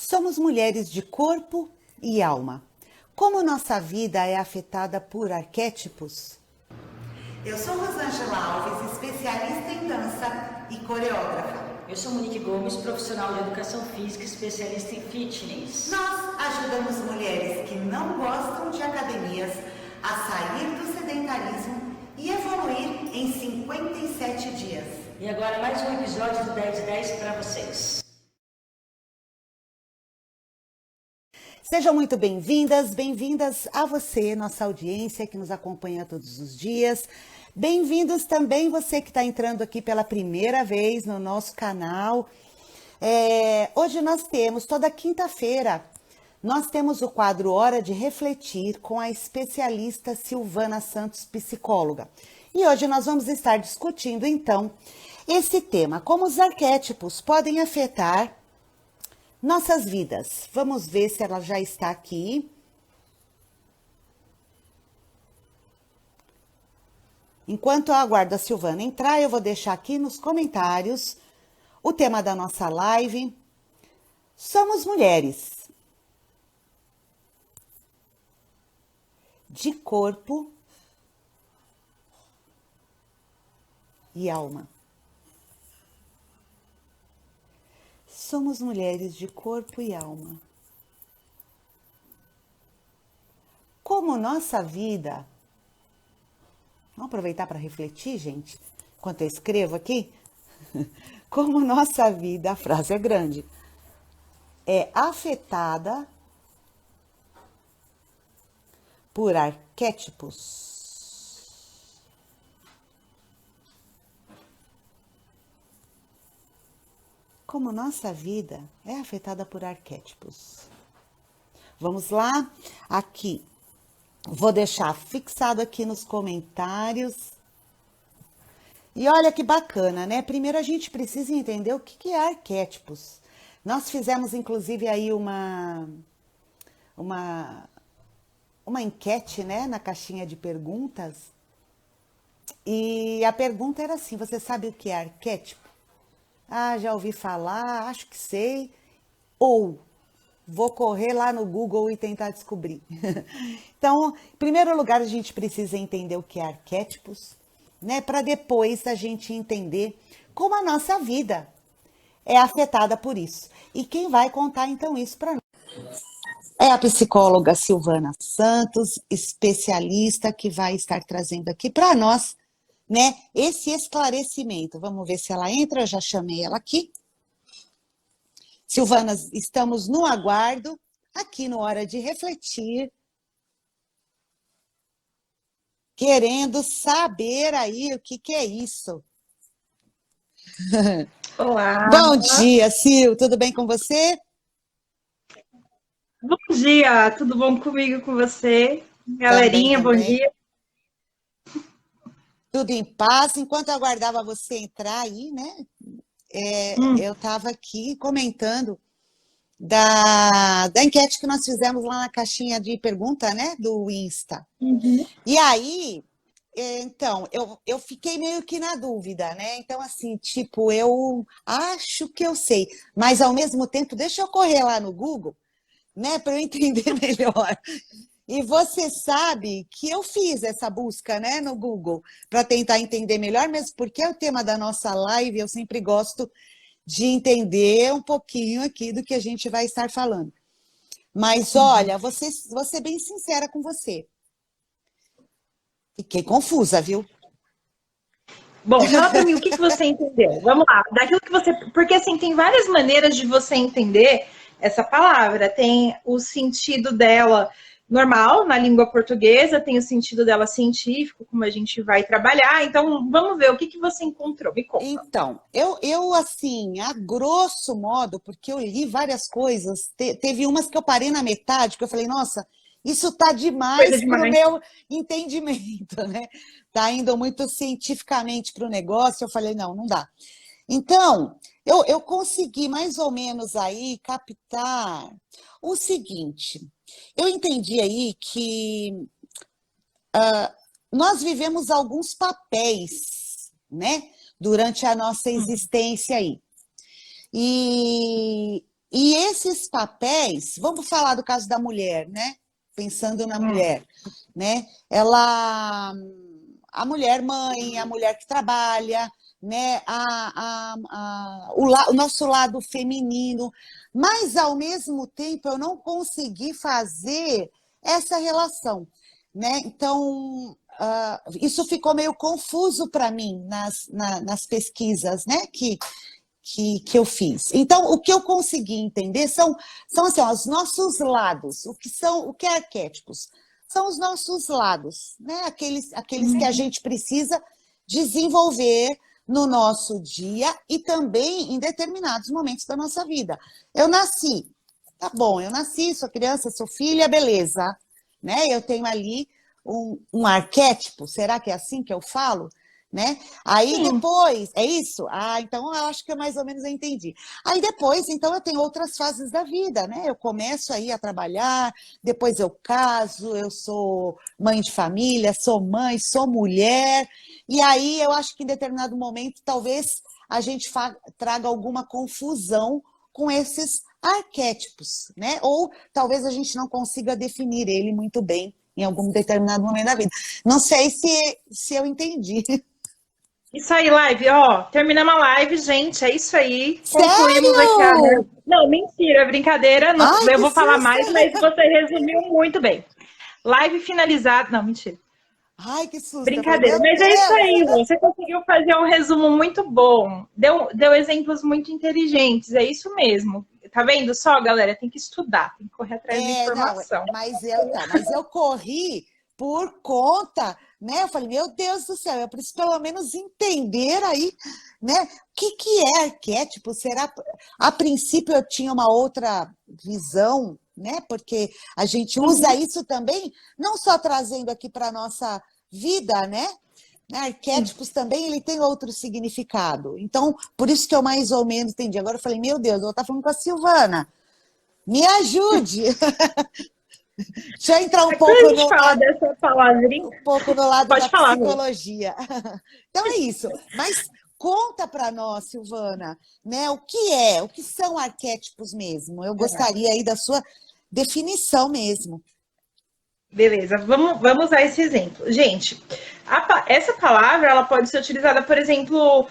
Somos mulheres de corpo e alma. Como nossa vida é afetada por arquétipos? Eu sou Rosângela Alves, especialista em dança e coreógrafa. Eu sou Monique Gomes, profissional de educação física, especialista em fitness. Nós ajudamos mulheres que não gostam de academias a sair do sedentarismo e evoluir em 57 dias. E agora mais um episódio do 10/10 para vocês. Sejam muito bem-vindas a você, nossa audiência que nos acompanha todos os dias. Bem-vindos também você que está entrando aqui pela primeira vez no nosso canal. Hoje nós temos, toda quinta-feira, nós temos o quadro Hora de Refletir com a especialista Silvana Santos, psicóloga. E hoje nós vamos estar discutindo, então, esse tema, como os arquétipos podem afetar nossas vidas. Vamos ver se ela já está aqui. Enquanto eu aguardo a Silvana entrar, eu vou deixar aqui nos comentários o tema da nossa live. Somos mulheres de corpo e alma. Somos mulheres de corpo e alma. Como nossa vida... Vamos aproveitar para refletir, gente, enquanto eu escrevo aqui? Como nossa vida, a frase é grande, é afetada por arquétipos. Como nossa vida é afetada por arquétipos. Vamos lá, aqui. Vou deixar fixado aqui nos comentários. E olha que bacana, né? Primeiro a gente precisa entender o que é arquétipos. Nós fizemos, inclusive, aí uma enquete, né? Na caixinha de perguntas. E a pergunta era assim, você sabe o que é arquétipo? Ah, já ouvi falar, acho que sei. Ou vou correr lá no Google e tentar descobrir. Então, em primeiro lugar, a gente precisa entender o que é arquétipos, né? Para depois a gente entender como a nossa vida é afetada por isso. E quem vai contar, então, isso para nós é a psicóloga Silvana Santos, especialista que vai estar trazendo aqui para nós, né, esse esclarecimento. Vamos ver se ela entra, eu já chamei ela aqui. Silvana, estamos no aguardo, aqui no Hora de Refletir, querendo saber aí o que é isso. Olá. Bom dia, Sil, tudo bem com você? Bom dia, tudo bom comigo, com você? Galerinha, Também. bom dia. Tudo em paz. Enquanto eu aguardava você entrar aí, né, eu estava aqui comentando da enquete que nós fizemos lá na caixinha de pergunta, né, do Insta. E aí, então, eu fiquei meio que na dúvida, né? Então, assim, tipo, eu acho que eu sei, mas ao mesmo tempo, deixa eu correr lá no Google, né, para eu entender melhor. E você sabe que eu fiz essa busca, né, no Google, para tentar entender melhor, mesmo porque é o tema da nossa live, eu sempre gosto de entender um pouquinho aqui do que a gente vai estar falando. Mas, olha, vou ser bem sincera com você. Fiquei confusa, viu? Bom, fala para mim o que você entendeu. Vamos lá, daquilo que você... Porque, assim, tem várias maneiras de você entender essa palavra. Tem o sentido dela normal, na língua portuguesa, tem o sentido dela científico, como a gente vai trabalhar. Então, vamos ver o que você encontrou. Me conta. Então, eu assim, a grosso modo, porque eu li várias coisas, teve umas que eu parei na metade, que eu falei, nossa, isso tá demais para o meu entendimento, né? Tá indo muito cientificamente para o negócio, eu falei, não dá. Então, eu consegui mais ou menos aí captar o seguinte, eu entendi aí que nós vivemos alguns papéis, né, durante a nossa existência aí. E E esses papéis, vamos falar do caso da mulher, né? Pensando na mulher, né? A mulher mãe, a mulher que trabalha, né? O nosso lado feminino, mas ao mesmo tempo eu não consegui fazer essa relação, né? Então isso ficou meio confuso para mim nas pesquisas, né? Que eu fiz. Então, o que eu consegui entender são assim, ó, os nossos lados. O que é arquétipos? São os nossos lados, né? Aqueles que a gente precisa desenvolver no nosso dia e também em determinados momentos da nossa vida. Eu nasci, tá bom, eu nasci, sou criança, sou filha, beleza, né? Eu tenho ali um arquétipo, será que é assim que eu falo? Né? Aí depois, é isso? Então eu acho que eu mais ou menos entendi. Aí depois, então eu tenho outras fases da vida, né? Eu começo aí a trabalhar, depois eu caso, eu sou mãe de família, sou mãe, sou mulher, e aí eu acho que em determinado momento talvez a gente traga alguma confusão com esses arquétipos, né? Ou talvez a gente não consiga definir ele muito bem em algum determinado momento da vida. Não sei se eu entendi. Isso aí, live, ó, terminamos a live, gente, é isso aí. Sério? Concluímos aqui Não, mentira, brincadeira, não, Ai, eu vou falar susto. mais, mas você resumiu muito bem. Live finalizada, não, mentira. Ai, que susto. Brincadeira, Falei, mas é isso aí, você conseguiu fazer um resumo muito bom, deu exemplos muito inteligentes, é isso mesmo. Tá vendo só, galera? Tem que estudar, tem que correr atrás de informação. Não, mas eu corri por conta, né? Eu falei, meu Deus do céu, eu preciso pelo menos entender aí, né? O que é arquétipo? Será? A princípio eu tinha uma outra visão, né? Porque a gente usa isso também, não só trazendo aqui para a nossa vida, né? Arquétipos também, ele tem outro significado. Então, por isso que eu mais ou menos entendi. Agora eu falei, meu Deus, eu vou estar falando com a Silvana. Me ajude! Deixa eu entrar um pouco no lado da psicologia. Então é isso. Mas conta para nós, Silvana, né? O que são arquétipos mesmo? Eu gostaria aí da sua definição mesmo. Beleza, vamos usar esse exemplo. Gente, essa palavra ela pode ser utilizada, por exemplo,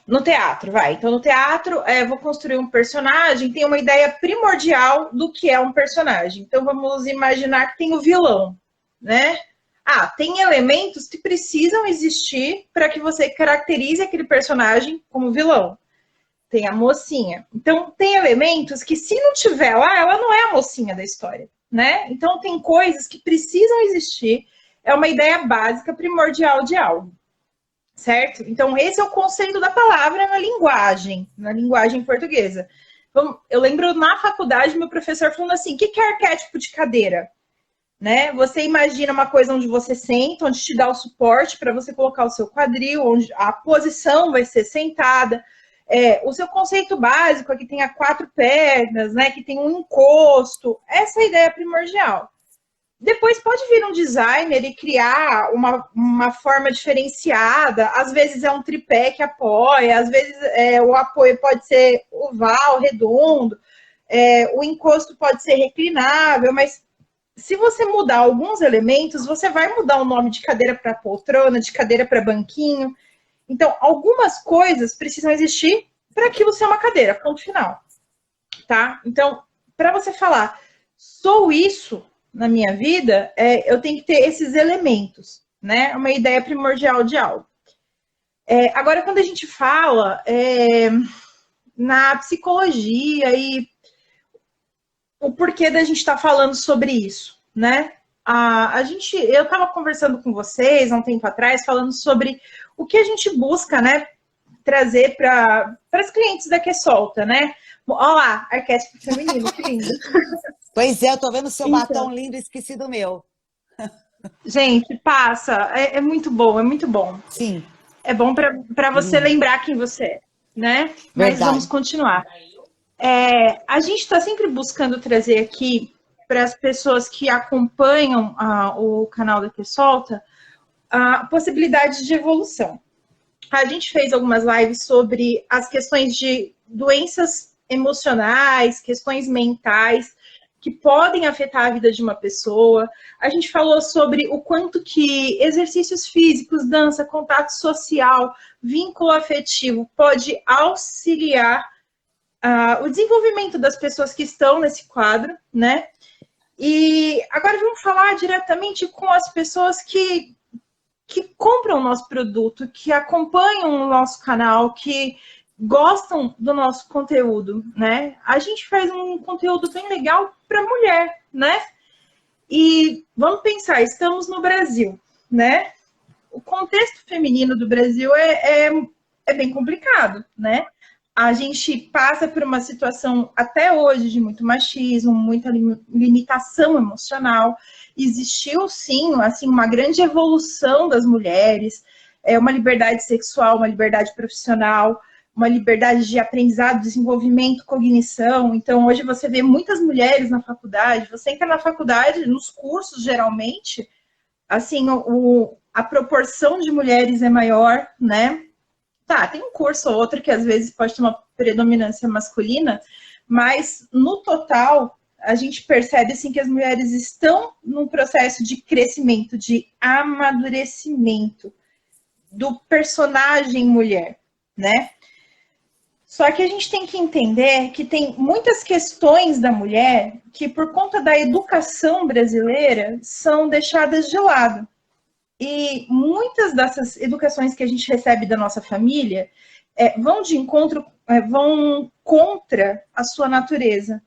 no teatro, vai. Então, no teatro, vou construir um personagem, tem uma ideia primordial do que é um personagem. Então, vamos imaginar que tem o vilão, né? Tem elementos que precisam existir para que você caracterize aquele personagem como vilão. Tem a mocinha. Então, tem elementos que, se não tiver lá, ela não é a mocinha da história, né? Então, tem coisas que precisam existir. É uma ideia básica, primordial de algo. Certo? Então, esse é o conceito da palavra na linguagem portuguesa. Então, eu lembro na faculdade, meu professor falando assim, o que é arquétipo de cadeira? Né? Você imagina uma coisa onde você senta, onde te dá o suporte para você colocar o seu quadril, onde a posição vai ser sentada. O seu conceito básico é que tenha 4 pernas, né? Que tem um encosto. Essa é a ideia primordial. Depois pode vir um designer e criar uma forma diferenciada. Às vezes é um tripé que apoia, às vezes o apoio pode ser oval, redondo, o encosto pode ser reclinável, mas se você mudar alguns elementos, você vai mudar o nome de cadeira para poltrona, de cadeira para banquinho. Então, algumas coisas precisam existir para aquilo ser uma cadeira, ponto final. Tá? Então, para você falar, sou isso na minha vida, eu tenho que ter esses elementos, né? Uma ideia primordial de algo. Agora, quando a gente fala na psicologia e o porquê da gente estar falando sobre isso, né? Eu estava conversando com vocês há um tempo atrás, falando sobre o que a gente busca, né? Trazer para as clientes da QSolta, né? Olha lá, arquétipo feminino, que lindo. Pois é, eu tô vendo o seu batom lindo e esqueci do meu. Gente, passa. É muito bom, é muito bom. Sim. É bom para você lembrar quem você é, né? Verdade. Mas vamos continuar. A gente está sempre buscando trazer aqui para as pessoas que acompanham o canal da QSolta a possibilidade de evolução. A gente fez algumas lives sobre as questões de doenças emocionais, questões mentais, que podem afetar a vida de uma pessoa. A gente falou sobre o quanto que exercícios físicos, dança, contato social, vínculo afetivo pode auxiliar o desenvolvimento das pessoas que estão nesse quadro, né? E agora vamos falar diretamente com as pessoas que compram o nosso produto, que acompanham o nosso canal, que gostam do nosso conteúdo, né? A gente faz um conteúdo bem legal para mulher, né? E vamos pensar, estamos no Brasil, né? O contexto feminino do Brasil é bem complicado, né? A gente passa por uma situação até hoje de muito machismo, muita limitação emocional. Existiu, sim, assim, uma grande evolução das mulheres, uma liberdade sexual, uma liberdade profissional, uma liberdade de aprendizado, desenvolvimento, cognição. Então, hoje você vê muitas mulheres na faculdade. Você entra na faculdade, nos cursos, geralmente, assim, a proporção de mulheres é maior, né? Tá, tem um curso ou outro que às vezes pode ter uma predominância masculina, mas no total a gente percebe assim que as mulheres estão num processo de crescimento, de amadurecimento do personagem mulher, né? Só que a gente tem que entender que tem muitas questões da mulher que, por conta da educação brasileira, são deixadas de lado. E muitas dessas educações que a gente recebe da nossa família vão de encontro, vão contra a sua natureza.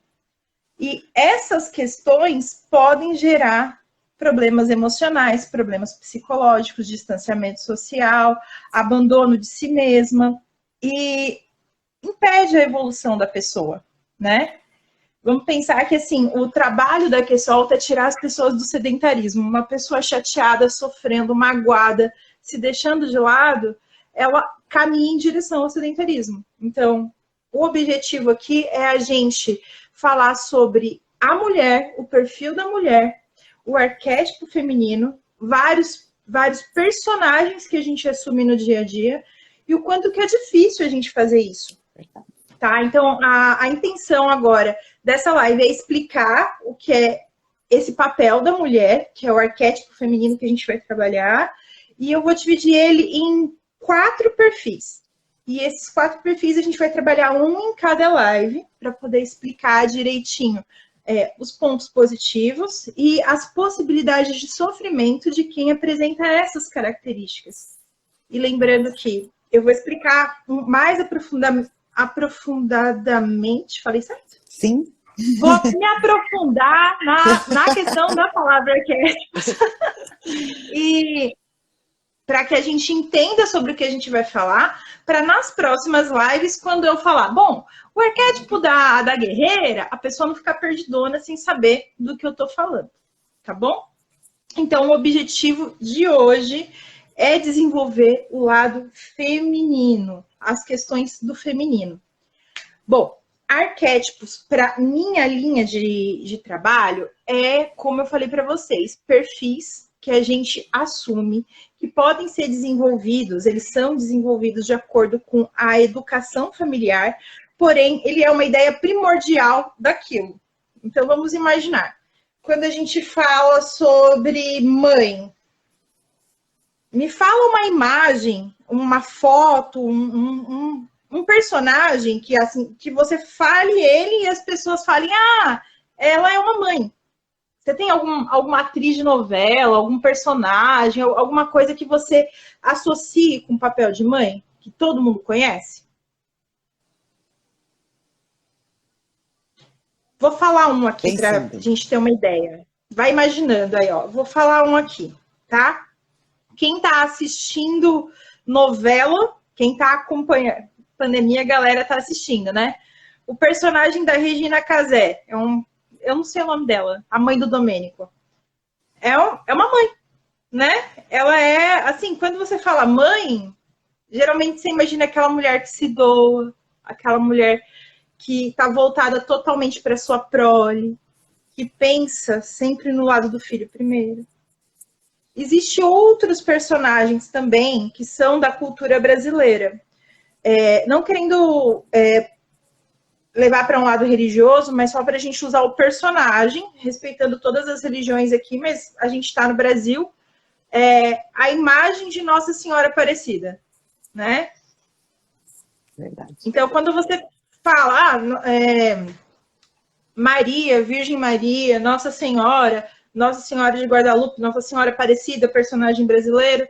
E essas questões podem gerar problemas emocionais, problemas psicológicos, distanciamento social, abandono de si mesma, e impede a evolução da pessoa, né? Vamos pensar que, assim, o trabalho da QSOLT é tirar as pessoas do sedentarismo. Uma pessoa chateada, sofrendo, magoada, se deixando de lado, ela caminha em direção ao sedentarismo. Então, o objetivo aqui é a gente falar sobre a mulher, o perfil da mulher, o arquétipo feminino, vários personagens que a gente assume no dia a dia e o quanto que é difícil a gente fazer isso. Tá? Então, a intenção agora dessa live é explicar o que é esse papel da mulher, que é o arquétipo feminino que a gente vai trabalhar, e eu vou dividir ele em 4 perfis. E esses 4 perfis a gente vai trabalhar um em cada live, para poder explicar direitinho os pontos positivos e as possibilidades de sofrimento de quem apresenta essas características. E lembrando que eu vou explicar mais aprofundadamente, falei certo? Sim. Vou me aprofundar na questão da palavra arquétipos. E para que a gente entenda sobre o que a gente vai falar, para nas próximas lives, quando eu falar, bom, o arquétipo da guerreira, a pessoa não ficar perdidona sem saber do que eu estou falando, tá bom? Então, o objetivo de hoje é desenvolver o lado feminino, as questões do feminino. Bom, arquétipos, para minha linha de trabalho, como eu falei para vocês, perfis que a gente assume, que podem ser desenvolvidos, eles são desenvolvidos de acordo com a educação familiar, porém, ele é uma ideia primordial daquilo. Então, vamos imaginar, quando a gente fala sobre mãe, me fala uma imagem, uma foto, um personagem que, assim, que você fale ele e as pessoas falem, ela é uma mãe. Você tem alguma atriz de novela, algum personagem, alguma coisa que você associe com o papel de mãe, que todo mundo conhece? Vou falar um aqui para a gente ter uma ideia. Vai imaginando aí, ó. Vou falar um aqui, tá? Quem está assistindo novela, quem está acompanhando, pandemia, a galera está assistindo, né? O personagem da Regina Casé, eu não sei o nome dela, a mãe do Domênico. É uma mãe, né? Ela é, assim, quando você fala mãe, geralmente você imagina aquela mulher que se doa, aquela mulher que está voltada totalmente para sua prole, que pensa sempre no lado do filho primeiro. Existem outros personagens também que são da cultura brasileira. Não querendo levar para um lado religioso, mas só para a gente usar o personagem, respeitando todas as religiões aqui, mas a gente está no Brasil, a imagem de Nossa Senhora Aparecida, né? Verdade. Então, quando você fala Maria, Virgem Maria, Nossa Senhora de Guadalupe, Nossa Senhora Aparecida, personagem brasileiro,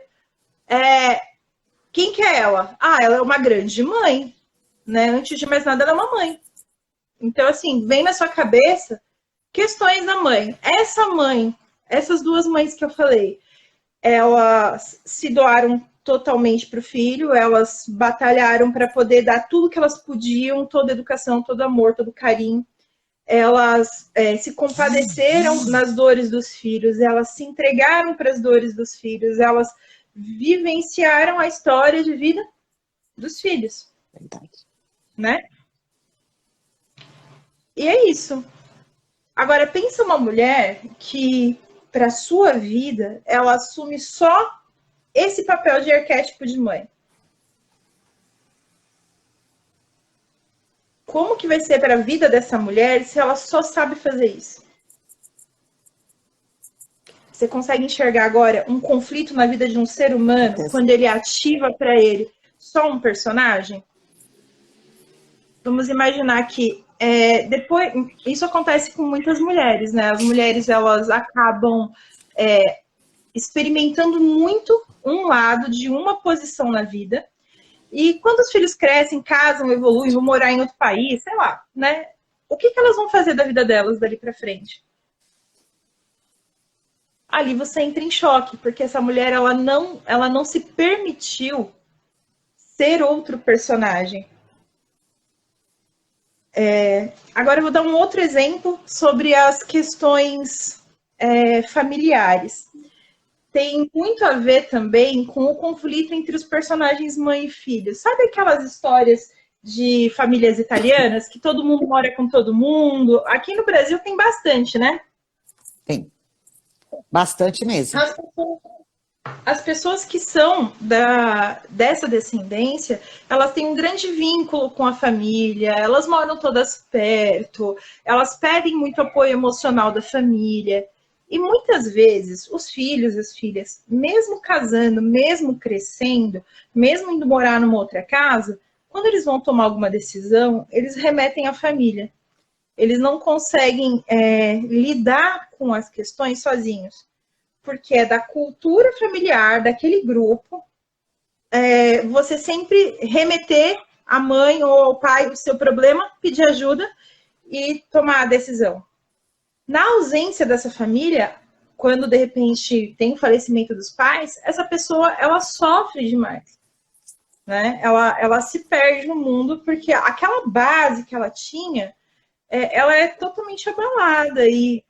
quem que é ela? Ela é uma grande mãe, né? Antes de mais nada, ela é uma mãe. Então, assim, vem na sua cabeça questões da mãe. Essa mãe, essas duas mães que eu falei, elas se doaram totalmente para o filho, elas batalharam para poder dar tudo que elas podiam, toda educação, todo amor, todo carinho. Elas se compadeceram nas dores dos filhos, elas se entregaram para as dores dos filhos, elas vivenciaram a história de vida dos filhos. Verdade. Né? E é isso. Agora, pensa uma mulher que, para sua vida, ela assume só esse papel de arquétipo de mãe. Como que vai ser para a vida dessa mulher se ela só sabe fazer isso? Você consegue enxergar agora um conflito na vida de um ser humano quando ele ativa para ele só um personagem? Vamos imaginar que depois isso acontece com muitas mulheres, né? As mulheres elas acabam experimentando muito um lado de uma posição na vida. E quando os filhos crescem, casam, evoluem, vão morar em outro país, sei lá, né? O que elas vão fazer da vida delas dali para frente? Ali você entra em choque, porque essa mulher ela não se permitiu ser outro personagem. Agora eu vou dar um outro exemplo sobre as questões familiares. Tem muito a ver também com o conflito entre os personagens mãe e filho. Sabe aquelas histórias de famílias italianas que todo mundo mora com todo mundo? Aqui no Brasil tem bastante, né? Tem. Bastante mesmo. As pessoas que são dessa descendência, elas têm um grande vínculo com a família, elas moram todas perto, elas pedem muito apoio emocional da família. E muitas vezes os filhos e as filhas, mesmo casando, mesmo crescendo, mesmo indo morar numa outra casa, quando eles vão tomar alguma decisão, eles remetem à família. Eles não conseguem lidar com as questões sozinhos, porque é da cultura familiar, daquele grupo, você sempre remeter à mãe ou ao pai o seu problema, pedir ajuda e tomar a decisão. Na ausência dessa família, quando de repente tem o falecimento dos pais, essa pessoa ela sofre demais, né? Ela se perde no mundo porque aquela base que ela tinha, ela é totalmente abalada e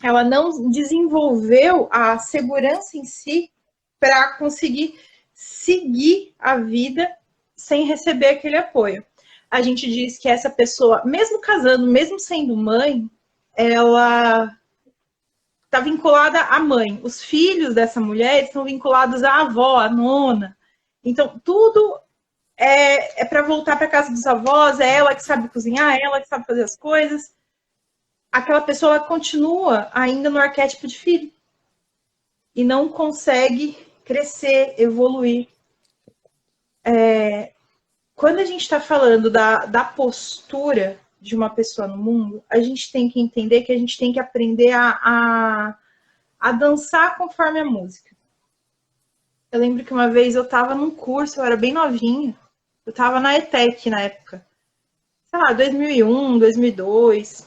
ela não desenvolveu a segurança em si para conseguir seguir a vida sem receber aquele apoio. A gente diz que essa pessoa, mesmo casando, mesmo sendo mãe, ela está vinculada à mãe. Os filhos dessa mulher estão vinculados à avó, à nona. Então, tudo é para voltar para casa dos avós, é ela que sabe cozinhar, é ela que sabe fazer as coisas. Aquela pessoa continua ainda no arquétipo de filho e não consegue crescer, evoluir. Quando a gente está falando da postura de uma pessoa no mundo, a gente tem que entender que a gente tem que aprender a dançar conforme a música. Eu lembro que uma vez eu estava num curso, eu era bem novinha, eu estava na ETEC na época, sei lá, 2001, 2002,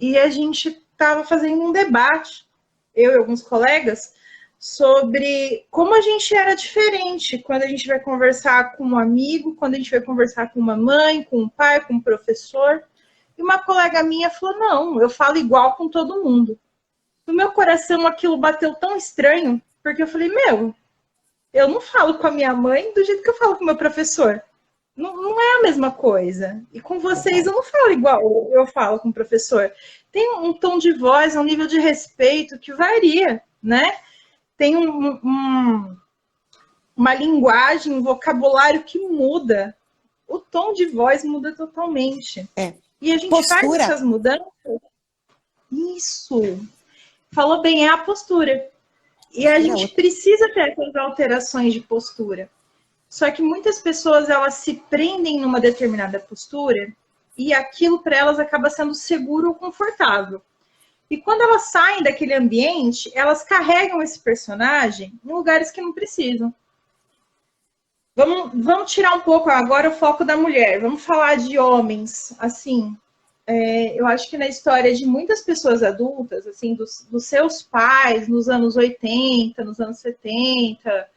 e a gente estava fazendo um debate, eu e alguns colegas, sobre como a gente era diferente quando a gente vai conversar com um amigo, quando a gente vai conversar com uma mãe, com um pai, com um professor. E uma colega minha falou, não, eu falo igual com todo mundo. No meu coração aquilo bateu tão estranho, porque eu falei, eu não falo com a minha mãe do jeito que eu falo com o meu professor. Não é a mesma coisa. E com vocês eu não falo igual eu falo com o professor. Tem um tom de voz, um nível de respeito que varia, né? Tem uma linguagem, um vocabulário que muda. O tom de voz muda totalmente. E a gente Postura. faz essas mudanças. Isso. Falou bem, é a postura. E a gente precisa ter essas alterações de postura. Só que muitas pessoas, elas se prendem numa determinada postura e aquilo para elas acaba sendo seguro ou confortável. E quando elas saem daquele ambiente, elas carregam esse personagem em lugares que não precisam. Vamos tirar um pouco agora o foco da mulher. Vamos falar de homens. Assim, eu acho que na história de muitas pessoas adultas, assim, dos seus pais, nos anos 80, nos anos 70,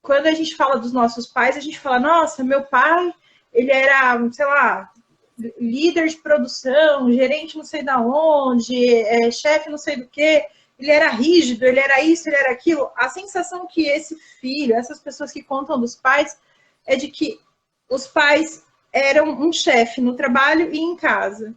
quando a gente fala dos nossos pais, a gente fala, nossa, meu pai, ele era, sei lá, líder de produção, gerente não sei da onde, chefe não sei do que, ele era rígido, ele era isso, ele era aquilo. A sensação que esse filho, essas pessoas que contam dos pais, é de que os pais eram um chefe no trabalho e em casa.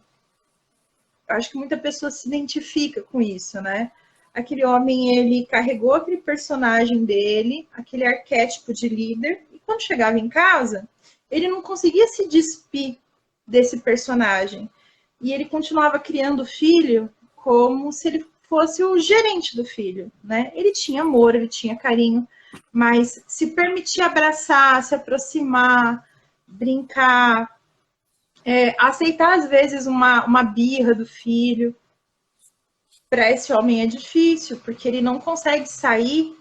Eu acho que muita pessoa se identifica com isso, né? Aquele homem, ele carregou aquele personagem dele, aquele arquétipo de líder, e quando chegava em casa, ele não conseguia se despir desse personagem. E ele continuava criando o filho como se ele fosse o gerente do filho, né? Ele tinha amor, ele tinha carinho, mas se permitia abraçar, se aproximar, brincar, aceitar às vezes uma birra do filho. Para esse homem é difícil, porque ele não consegue sair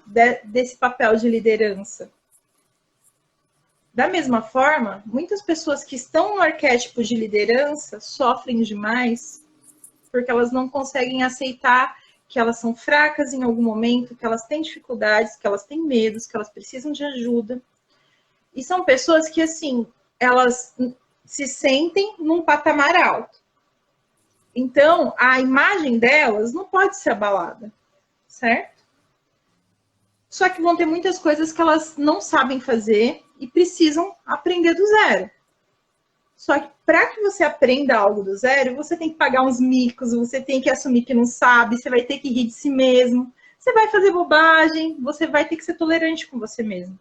desse papel de liderança. Da mesma forma, muitas pessoas que estão no arquétipo de liderança sofrem demais porque elas não conseguem aceitar que elas são fracas em algum momento, que elas têm dificuldades, que elas têm medos, que elas precisam de ajuda. E são pessoas que, assim, elas se sentem num patamar alto. Então, a imagem delas não pode ser abalada, certo? Só que vão ter muitas coisas que elas não sabem fazer e precisam aprender do zero. Só que para que você aprenda algo do zero, você tem que pagar uns micos, você tem que assumir que não sabe, você vai ter que rir de si mesmo, você vai fazer bobagem, você vai ter que ser tolerante com você mesmo.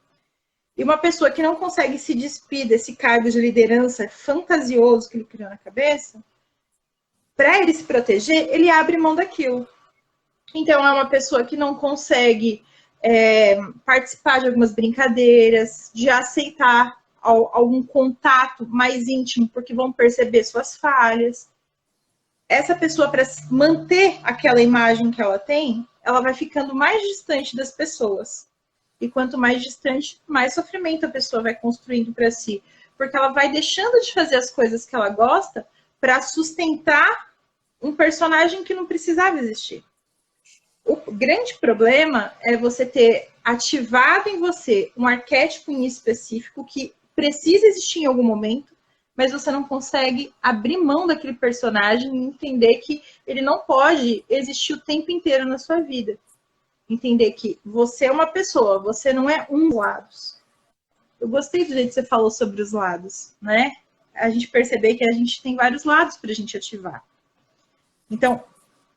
E uma pessoa que não consegue se despir desse cargo de liderança fantasioso que ele criou na cabeça, para ele se proteger, ele abre mão daquilo. Então, é uma pessoa que não consegue participar de algumas brincadeiras, de aceitar algum contato mais íntimo, porque vão perceber suas falhas. Essa pessoa, para manter aquela imagem que ela tem, ela vai ficando mais distante das pessoas. E quanto mais distante, mais sofrimento a pessoa vai construindo para si. Porque ela vai deixando de fazer as coisas que ela gosta para sustentar um personagem que não precisava existir. O grande problema é você ter ativado em você um arquétipo em específico que precisa existir em algum momento, mas você não consegue abrir mão daquele personagem e entender que ele não pode existir o tempo inteiro na sua vida. Entender que você é uma pessoa, você não é um dos lados. Eu gostei do jeito que você falou sobre os lados, né? A gente perceber que a gente tem vários lados para a gente ativar. Então,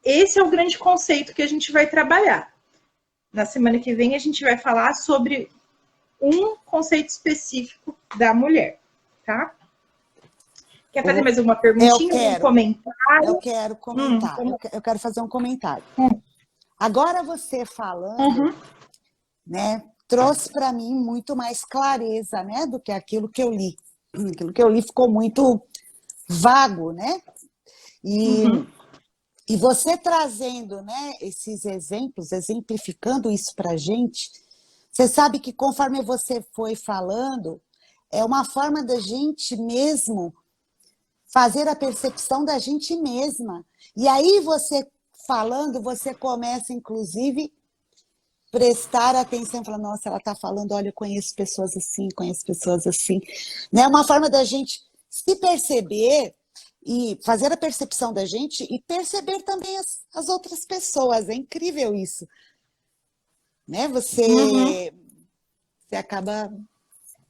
esse é o grande conceito que a gente vai trabalhar. Na semana que vem, a gente vai falar sobre um conceito específico da mulher, tá? Quer fazer mais alguma perguntinha? Um comentário? Eu quero comentar. Eu quero fazer um comentário. Agora você falando, né, trouxe para mim muito mais clareza, né, do que aquilo que eu li. Aquilo que eu li ficou muito vago, né? E você trazendo, né, esses exemplos, exemplificando isso para a gente, você sabe que conforme você foi falando, é uma forma da gente mesmo fazer a percepção da gente mesma. E aí você falando, você começa, inclusive, prestar atenção, falar, nossa, ela está falando, olha, eu conheço pessoas assim, né? Uma forma da gente se perceber e fazer a percepção da gente e perceber também as outras pessoas. É incrível isso. Né? Você acaba...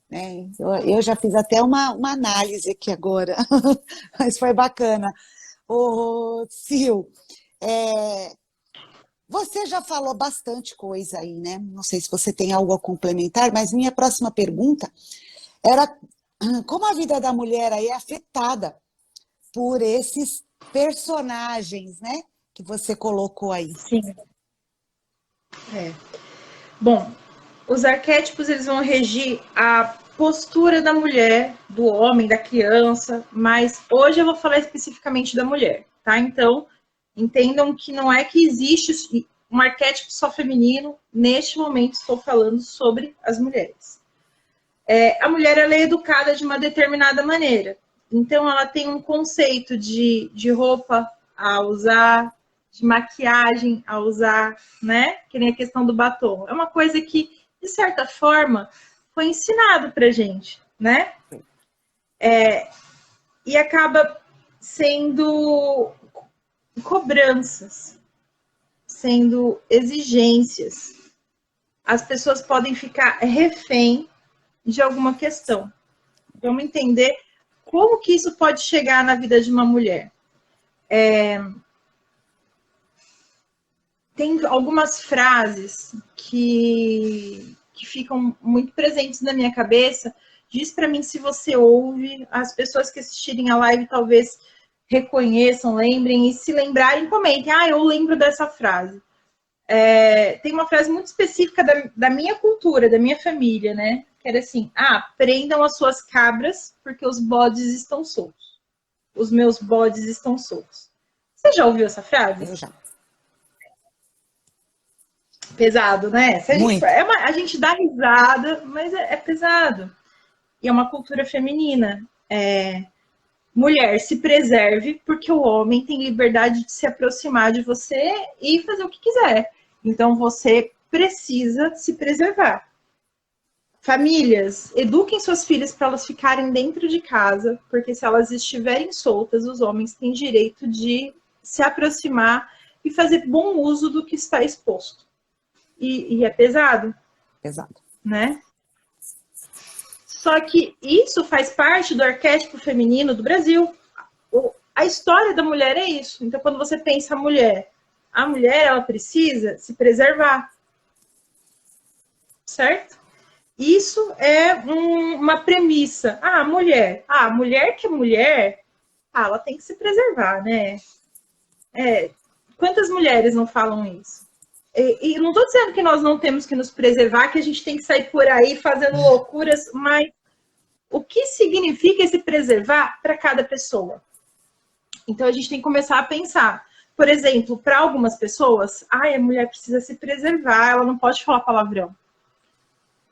Né? Eu já fiz até uma análise aqui agora, mas foi bacana. Ô, Sil, você já falou bastante coisa aí, né? Não sei se você tem algo a complementar, mas minha próxima pergunta era como a vida da mulher aí é afetada por esses personagens, né? Que você colocou aí. Sim. Bom, os arquétipos eles vão regir a postura da mulher, do homem, da criança, mas hoje eu vou falar especificamente da mulher, tá? Então, entendam que não é que existe um arquétipo só feminino, neste momento estou falando sobre as mulheres. A mulher ela é educada de uma determinada maneira, então ela tem um conceito de roupa a usar, de maquiagem a usar, né? Que nem a questão do batom. É uma coisa que, de certa forma, foi ensinado pra gente, né? E acaba sendo cobranças, sendo exigências. As pessoas podem ficar refém de alguma questão. Vamos entender como que isso pode chegar na vida de uma mulher. Tem algumas frases que ficam muito presentes na minha cabeça. Diz para mim se você ouve, as pessoas que assistirem a live talvez reconheçam, lembrem, e se lembrarem, comentem. Eu lembro dessa frase. Tem uma frase muito específica da minha cultura, da minha família, né? Que era assim, prendam as suas cabras, porque os bodes estão soltos. Os meus bodes estão soltos. Você já ouviu essa frase? Eu já. Pesado, né? Muito. A gente dá risada, mas é pesado. E é uma cultura feminina. Mulher, se preserve, porque o homem tem liberdade de se aproximar de você e fazer o que quiser. Então, você precisa se preservar. Famílias, eduquem suas filhas para elas ficarem dentro de casa, porque se elas estiverem soltas, os homens têm direito de se aproximar e fazer bom uso do que está exposto. E é pesado. Pesado. Né? Só que isso faz parte do arquétipo feminino do Brasil. A história da mulher é isso. Então, quando você pensa a mulher ela precisa se preservar. Certo? Isso é uma premissa. A mulher que é mulher, ela tem que se preservar, né? Quantas mulheres não falam isso? E não estou dizendo que nós não temos que nos preservar, que a gente tem que sair por aí fazendo loucuras, mas o que significa esse preservar para cada pessoa? Então, a gente tem que começar a pensar. Por exemplo, para algumas pessoas, a mulher precisa se preservar, ela não pode falar palavrão.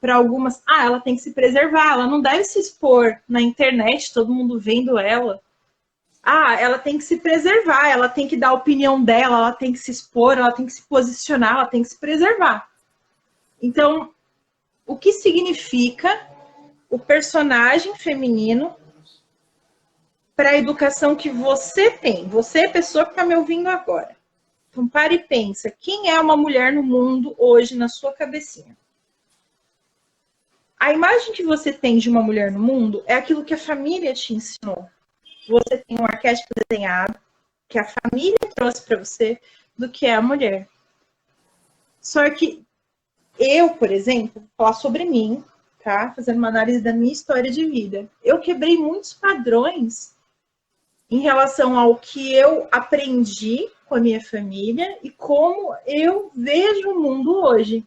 Para algumas, ela tem que se preservar, ela não deve se expor na internet, todo mundo vendo ela. Ela tem que se preservar, ela tem que dar a opinião dela, ela tem que se expor, ela tem que se posicionar, ela tem que se preservar. Então, o que significa o personagem feminino para a educação que você tem? Você é a pessoa que está me ouvindo agora. Então, pare e pensa, quem é uma mulher no mundo hoje na sua cabecinha? A imagem que você tem de uma mulher no mundo é aquilo que a família te ensinou. Você tem um arquétipo desenhado que a família trouxe para você do que é a mulher. Só que eu, por exemplo, vou falar sobre mim, tá? Fazendo uma análise da minha história de vida. Eu quebrei muitos padrões em relação ao que eu aprendi com a minha família e como eu vejo o mundo hoje.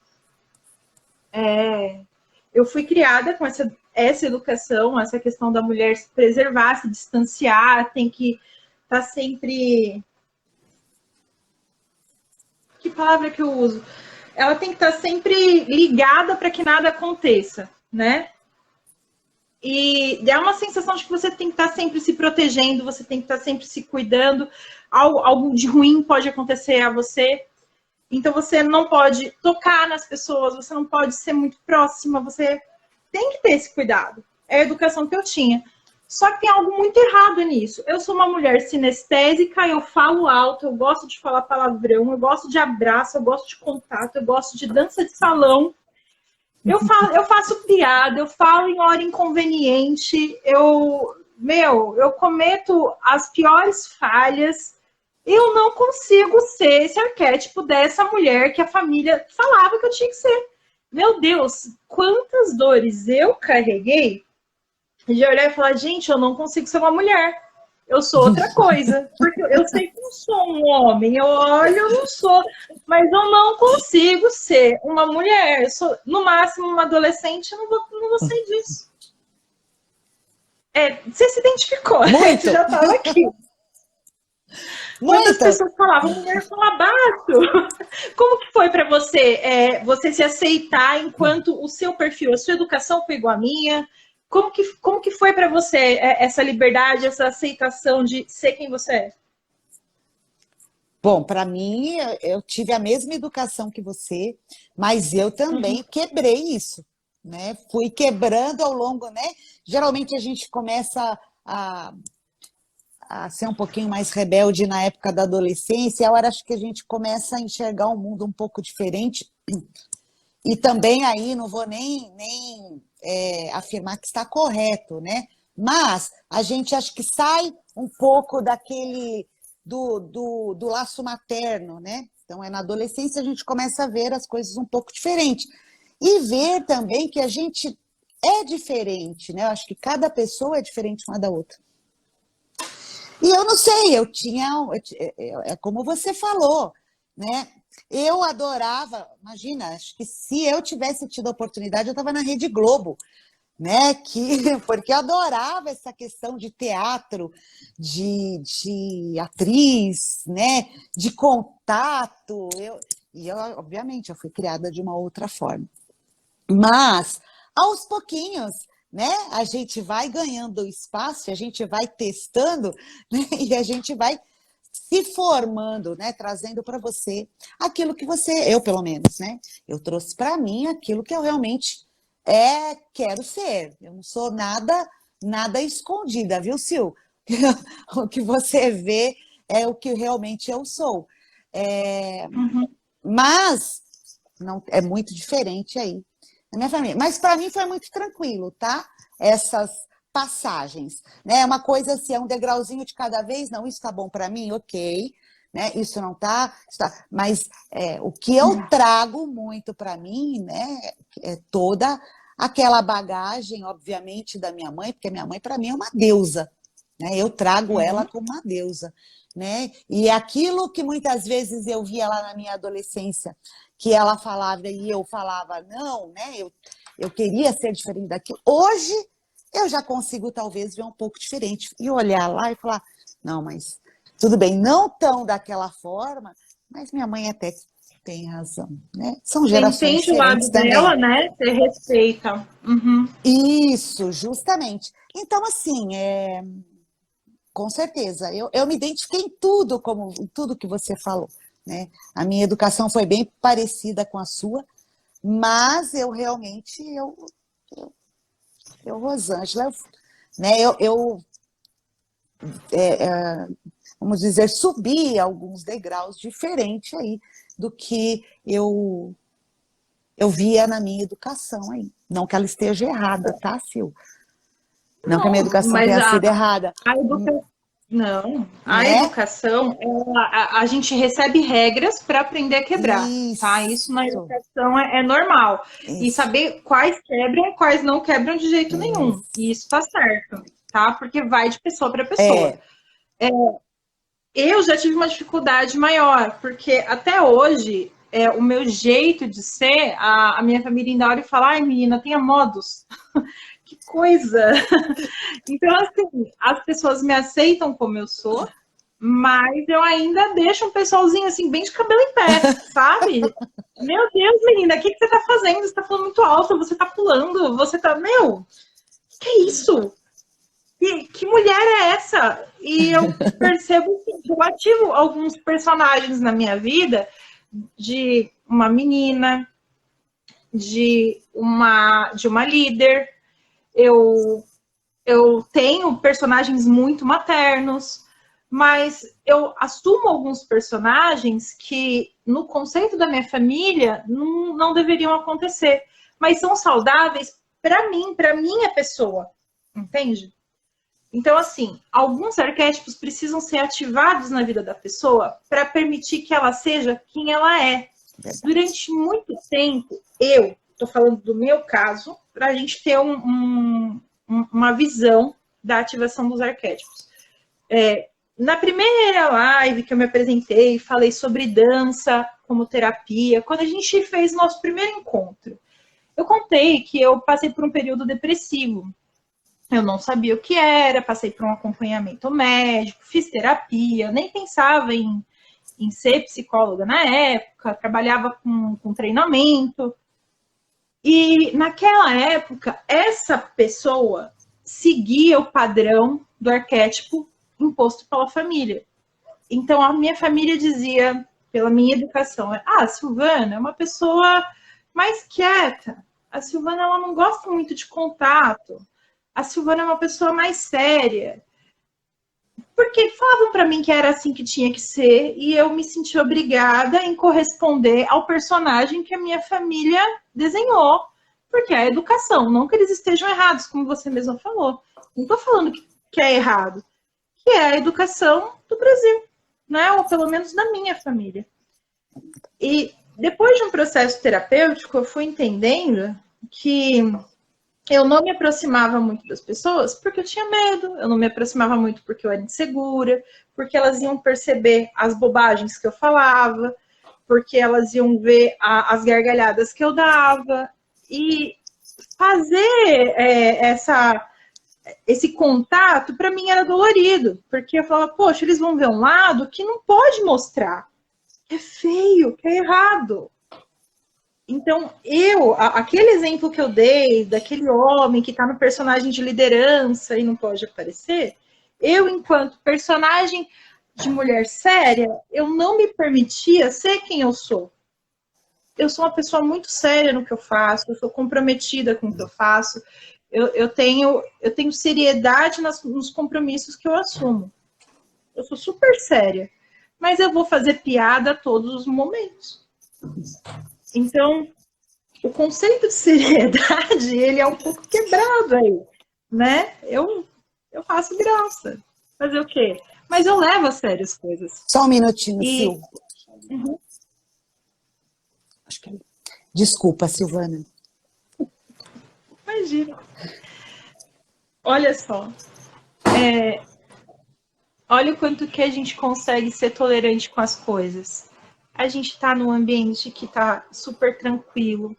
Eu fui criada com essa educação, essa questão da mulher se preservar, se distanciar, tem que estar sempre... Que palavra que eu uso? Ela tem que estar sempre ligada para que nada aconteça, né? E dá uma sensação de que você tem que estar sempre se protegendo, você tem que estar sempre se cuidando, algo de ruim pode acontecer a você. Então, você não pode tocar nas pessoas, você não pode ser muito próxima, você tem que ter esse cuidado. É a educação que eu tinha. Só que tem algo muito errado nisso. Eu sou uma mulher sinestésica, eu falo alto, eu gosto de falar palavrão, eu gosto de abraço, eu gosto de contato, eu gosto de dança de salão. Eu faço piada, eu falo em hora inconveniente, eu cometo as piores falhas. Eu não consigo ser esse arquétipo dessa mulher que a família falava que eu tinha que ser. Meu Deus, quantas dores eu carreguei de olhar e falar, gente, eu não consigo ser uma mulher. eu sou outra coisa. Porque eu sei que eu sou um homem, eu olho, eu não sou, mas eu não consigo ser uma mulher. Eu sou, no máximo, uma adolescente, eu não vou ser disso. Você se identificou, Muito. Você já estava aqui. Muitas pessoas falavam, mulher fala baixo. Como que foi para você, você se aceitar enquanto o seu perfil, a sua educação foi igual à minha? Como que foi para você essa liberdade, essa aceitação de ser quem você é? Bom, para mim, eu tive a mesma educação que você, mas eu também quebrei isso, né? Fui quebrando ao longo, né? Geralmente a gente começa a ser um pouquinho mais rebelde na época da adolescência, eu acho que a gente começa a enxergar um mundo um pouco diferente. E também aí, não vou nem afirmar que está correto, né? Mas a gente acho que sai um pouco daquele do laço materno, né? Então, na adolescência a gente começa a ver as coisas um pouco diferentes. E ver também que a gente é diferente, né? Eu acho que cada pessoa é diferente uma da outra. E eu não sei, é como você falou, né? Eu adorava, imagina, acho que se eu tivesse tido a oportunidade, eu estava na Rede Globo, né? Porque eu adorava essa questão de teatro, de atriz, né? De contato. Obviamente, eu fui criada de uma outra forma. Mas, aos pouquinhos, né? A gente vai ganhando espaço, a gente vai testando, né? E a gente vai se formando, né? Trazendo para você aquilo que eu pelo menos, né? Eu trouxe para mim aquilo que eu realmente quero ser. Eu não sou nada escondida, viu, Sil? O que você vê é o que realmente eu sou. Mas não é muito diferente aí na minha família. Mas para mim foi muito tranquilo, tá? Essas passagens, né? Uma coisa assim, é um degrauzinho de cada vez. Não, isso tá bom para mim, ok, né? Isso não tá, mas o que eu trago muito para mim, né? É toda aquela bagagem, obviamente, da minha mãe, porque minha mãe para mim é uma deusa, né? Eu trago ela como uma deusa, né? E aquilo que muitas vezes eu via lá na minha adolescência, que ela falava e eu falava não, né? Eu queria ser diferente daquilo. Hoje eu já consigo talvez ver um pouco diferente e olhar lá e falar, não, mas tudo bem, não tão daquela forma, mas minha mãe até tem razão, né? São gerações Você entende o lado dela, também. né? Você respeita. Isso, justamente. Então, assim, com certeza, eu me identifiquei em tudo que você falou, né? A minha educação foi bem parecida com a sua, mas eu realmente, Rosângela, né? Vamos dizer, subi alguns degraus diferentes aí do que eu via na minha educação aí. Não que ela esteja errada, tá, Sil? Não que a minha educação tenha sido errada. A educação, a gente recebe regras para aprender a quebrar, tá? Isso na educação é normal. Isso. E saber quais quebram, quais não quebram de jeito nenhum. E isso tá certo, tá? Porque vai de pessoa para pessoa. Eu já tive uma dificuldade maior, porque até hoje, o meu jeito de ser, a minha família ainda olha e fala, ai, menina, tenha modos. Que coisa! Então, assim, as pessoas me aceitam como eu sou, mas eu ainda deixo um pessoalzinho, assim, bem de cabelo em pé, sabe? Meu Deus, menina, o que você tá fazendo? Você tá falando muito alto, você tá pulando, você tá... Meu, que é isso? Que mulher é essa? E eu percebo que eu ativo alguns personagens na minha vida de uma menina, de uma líder. Eu tenho personagens muito maternos, mas eu assumo alguns personagens que, no conceito da minha família, não deveriam acontecer. Mas são saudáveis para mim, para minha pessoa. Entende? Então, assim, alguns arquétipos precisam ser ativados na vida da pessoa para permitir que ela seja quem ela é. Durante muito tempo, eu estou falando do meu caso, para a gente ter uma visão da ativação dos arquétipos. Na primeira live que eu me apresentei, falei sobre dança como terapia, quando a gente fez nosso primeiro encontro. Eu contei que eu passei por um período depressivo. Eu não sabia o que era, passei por um acompanhamento médico, fiz terapia, nem pensava em ser psicóloga na época, trabalhava com treinamento. E naquela época, essa pessoa seguia o padrão do arquétipo imposto pela família. Então, a minha família dizia, pela minha educação, a Silvana é uma pessoa mais quieta. A Silvana, ela não gosta muito de contato. A Silvana é uma pessoa mais séria. Porque falavam para mim que era assim que tinha que ser e eu me senti obrigada em corresponder ao personagem que a minha família desenhou. Porque é a educação, não que eles estejam errados, como você mesma falou. Não estou falando que é errado. Que é a educação do Brasil, né? Ou pelo menos da minha família. E depois de um processo terapêutico, eu fui entendendo que eu não me aproximava muito das pessoas porque eu tinha medo, eu não me aproximava muito porque eu era insegura, porque elas iam perceber as bobagens que eu falava, porque elas iam ver as gargalhadas que eu dava. E fazer esse contato, para mim, era dolorido, porque eu falava, poxa, eles vão ver um lado que não pode mostrar, que é feio, que é errado. Então, aquele exemplo que eu dei, daquele homem que está no personagem de liderança e não pode aparecer, eu, enquanto personagem de mulher séria, eu não me permitia ser quem eu sou. Eu sou uma pessoa muito séria no que eu faço, eu sou comprometida com o que eu faço, eu tenho seriedade nos compromissos que eu assumo. Eu sou super séria, mas eu vou fazer piada a todos os momentos. Então, o conceito de seriedade, ele é um pouco quebrado aí, né? Eu faço graça. Fazer o quê? Mas eu levo a sério as coisas. Só um minutinho, Sil. Uhum. Acho que... Desculpa, Silvana. Imagina. Olha só. Olha o quanto que a gente consegue ser tolerante com as coisas. A gente está num ambiente que está super tranquilo.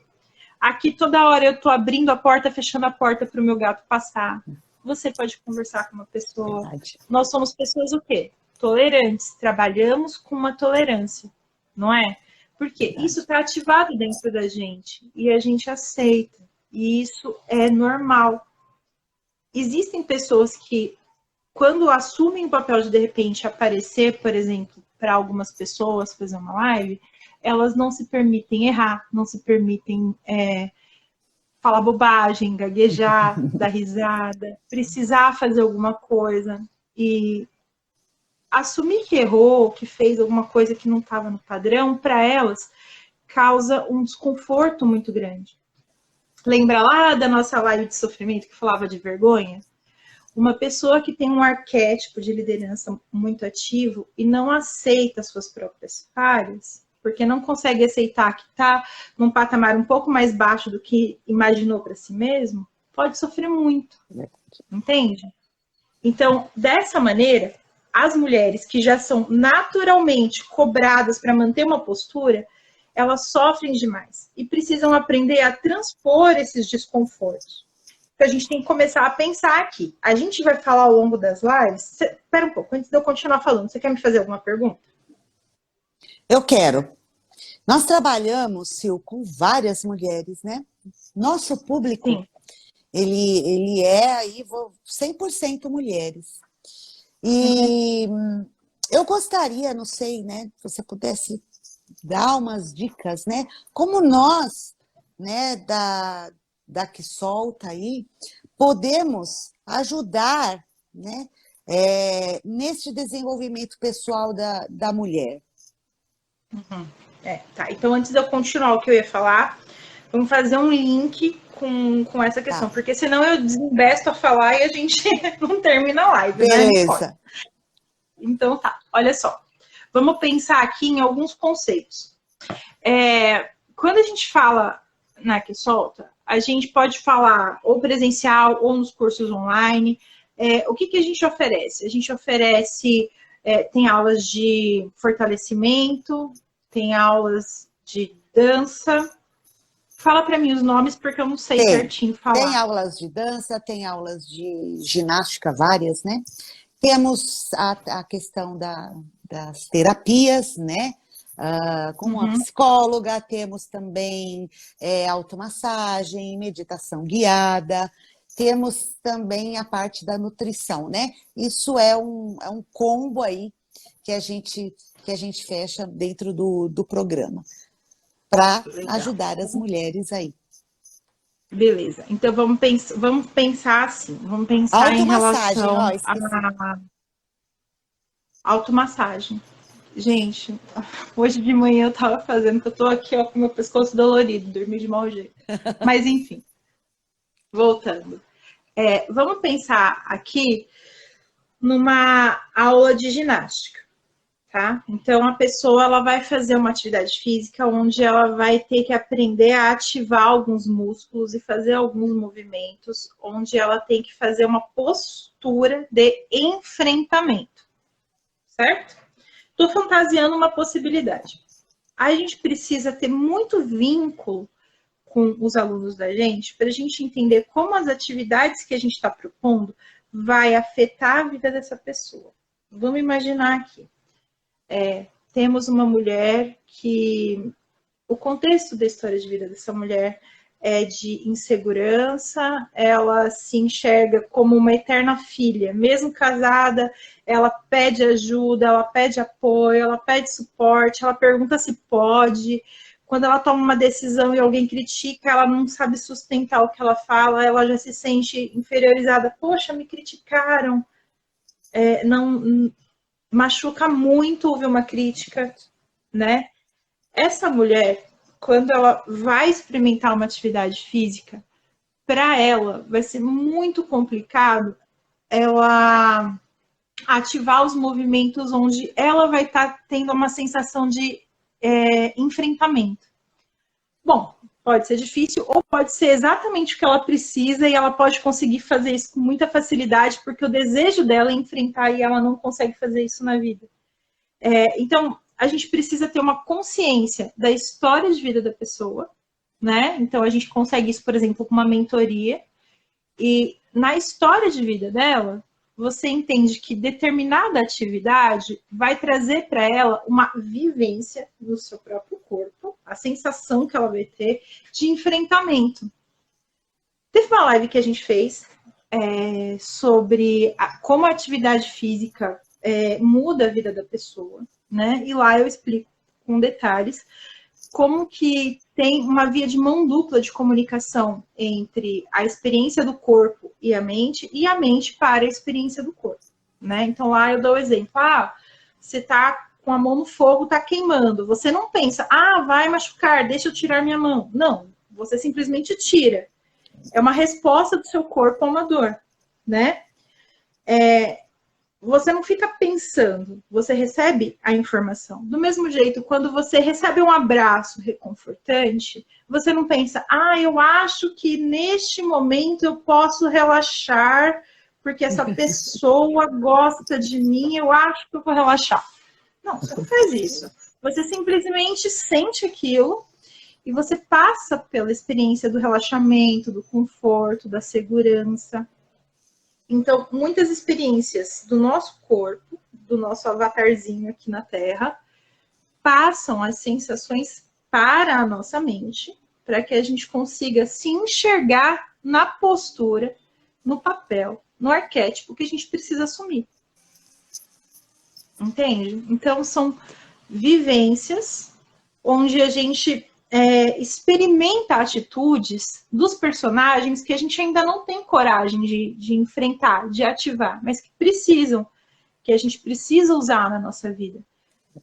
Aqui toda hora eu estou abrindo a porta, fechando a porta para o meu gato passar. Você pode conversar com uma pessoa. Verdade. Nós somos pessoas o quê? Tolerantes. Trabalhamos com uma tolerância, não é? Porque Verdade. isso está ativado dentro da gente e a gente aceita. E isso é normal. Existem pessoas que, quando assumem o papel de repente aparecer, por exemplo, para algumas pessoas fazer uma live, elas não se permitem errar, não se permitem falar bobagem, gaguejar, dar risada, precisar fazer alguma coisa e assumir que errou, que fez alguma coisa que não estava no padrão, para elas causa um desconforto muito grande. Lembra lá da nossa live de sofrimento que falava de vergonha? Uma pessoa que tem um arquétipo de liderança muito ativo e não aceita suas próprias falhas, porque não consegue aceitar que está num patamar um pouco mais baixo do que imaginou para si mesmo, pode sofrer muito. Entende? Então, dessa maneira, as mulheres que já são naturalmente cobradas para manter uma postura, elas sofrem demais e precisam aprender a transpor esses desconfortos. Então, a gente tem que começar a pensar aqui. A gente vai falar ao longo das lives. Espera um pouco, antes de eu continuar falando, você quer me fazer alguma pergunta? Eu quero. Nós trabalhamos, Sil, com várias mulheres, né? Nosso público, Sim. ele é aí 100% mulheres. E eu gostaria, não sei, né, se você pudesse dar umas dicas, né? Como nós, né, da Que Solta aí, podemos ajudar, né, nesse desenvolvimento pessoal da mulher. Uhum. Tá. Então, antes de eu continuar o que eu ia falar, vamos fazer um link com essa questão, porque senão eu desinvesto a falar e a gente não termina a live, beleza, né? Então, tá. Olha só. Vamos pensar aqui em alguns conceitos. Quando a gente fala na Que Solta, a gente pode falar ou presencial ou nos cursos online. O que a gente oferece? A gente oferece, tem aulas de fortalecimento, tem aulas de dança. Fala para mim os nomes, porque eu não sei certinho falar. Tem aulas de dança, tem aulas de ginástica, várias, né? Temos a questão das terapias, né? Com uma psicóloga, temos também automassagem, meditação guiada, temos também a parte da nutrição, né? Isso é um combo aí que a gente fecha dentro do programa para ajudar as mulheres aí. Beleza. Então vamos pensar assim, vamos pensar em relação à automassagem. Gente, hoje de manhã eu tava fazendo, que eu tô aqui ó, com meu pescoço dolorido, dormi de mau jeito. Mas enfim, voltando. Vamos pensar aqui numa aula de ginástica, tá? Então a pessoa ela vai fazer uma atividade física onde ela vai ter que aprender a ativar alguns músculos e fazer alguns movimentos, onde ela tem que fazer uma postura de enfrentamento, certo? Estou fantasiando uma possibilidade. A gente precisa ter muito vínculo com os alunos da gente para a gente entender como as atividades que a gente está propondo vai afetar a vida dessa pessoa. Vamos imaginar aqui. Temos uma mulher que o contexto da história de vida dessa mulher é de insegurança, ela se enxerga como uma eterna filha, mesmo casada, ela pede ajuda, ela pede apoio, ela pede suporte, ela pergunta se pode. Quando ela toma uma decisão e alguém critica, ela não sabe sustentar o que ela fala, ela já se sente inferiorizada. Poxa, me criticaram. Não machuca muito ouvir uma crítica, né? Essa mulher, quando ela vai experimentar uma atividade física, para ela vai ser muito complicado ela ativar os movimentos onde ela vai estar tendo uma sensação de enfrentamento. Bom, pode ser difícil ou pode ser exatamente o que ela precisa e ela pode conseguir fazer isso com muita facilidade porque o desejo dela é enfrentar e ela não consegue fazer isso na vida. Então, a gente precisa ter uma consciência da história de vida da pessoa, né? Então, a gente consegue isso, por exemplo, com uma mentoria. E na história de vida dela, você entende que determinada atividade vai trazer para ela uma vivência no seu próprio corpo, a sensação que ela vai ter de enfrentamento. Teve uma live que a gente fez sobre como a atividade física muda a vida da pessoa, né? E lá eu explico com detalhes como que tem uma via de mão dupla de comunicação entre a experiência do corpo e a mente para a experiência do corpo, né? Então lá eu dou o exemplo, você tá com a mão no fogo, tá queimando, você não pensa, vai machucar, deixa eu tirar minha mão. Não, você simplesmente tira. É uma resposta do seu corpo a uma dor, né? Você não fica pensando, você recebe a informação. Do mesmo jeito, quando você recebe um abraço reconfortante, você não pensa, eu acho que neste momento eu posso relaxar, porque essa pessoa gosta de mim, eu acho que eu vou relaxar. Não, você não faz isso. Você simplesmente sente aquilo e você passa pela experiência do relaxamento, do conforto, da segurança. Então, muitas experiências do nosso corpo, do nosso avatarzinho aqui na Terra, passam as sensações para a nossa mente, para que a gente consiga se enxergar na postura, no papel, no arquétipo que a gente precisa assumir. Entende? Então, são vivências onde a gente experimenta atitudes dos personagens que a gente ainda não tem coragem de enfrentar, de ativar, mas que precisam, que a gente precisa usar na nossa vida.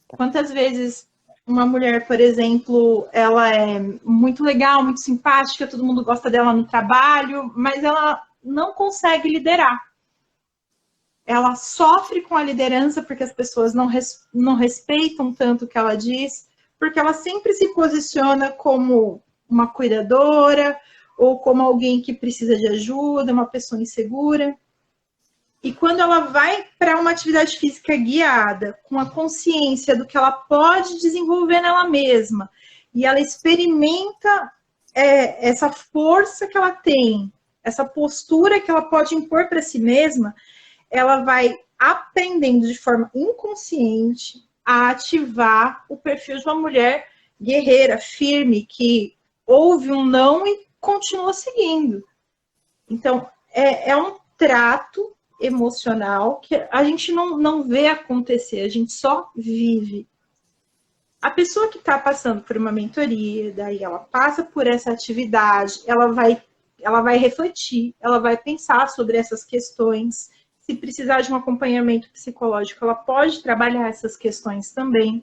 Quantas vezes uma mulher, por exemplo, ela é muito legal, muito simpática, todo mundo gosta dela no trabalho, mas ela não consegue liderar. Ela sofre com a liderança porque as pessoas não respeitam tanto o que ela diz, porque ela sempre se posiciona como uma cuidadora ou como alguém que precisa de ajuda, uma pessoa insegura. E quando ela vai para uma atividade física guiada, com a consciência do que ela pode desenvolver nela mesma, e ela experimenta essa força que ela tem, essa postura que ela pode impor para si mesma, ela vai aprendendo de forma inconsciente a ativar o perfil de uma mulher guerreira, firme, que ouve um não e continua seguindo. Então, é um trato emocional que a gente não vê acontecer, a gente só vive. A pessoa que está passando por uma mentoria, daí ela passa por essa atividade, ela vai refletir, ela vai pensar sobre essas questões. Se precisar de um acompanhamento psicológico, ela pode trabalhar essas questões também.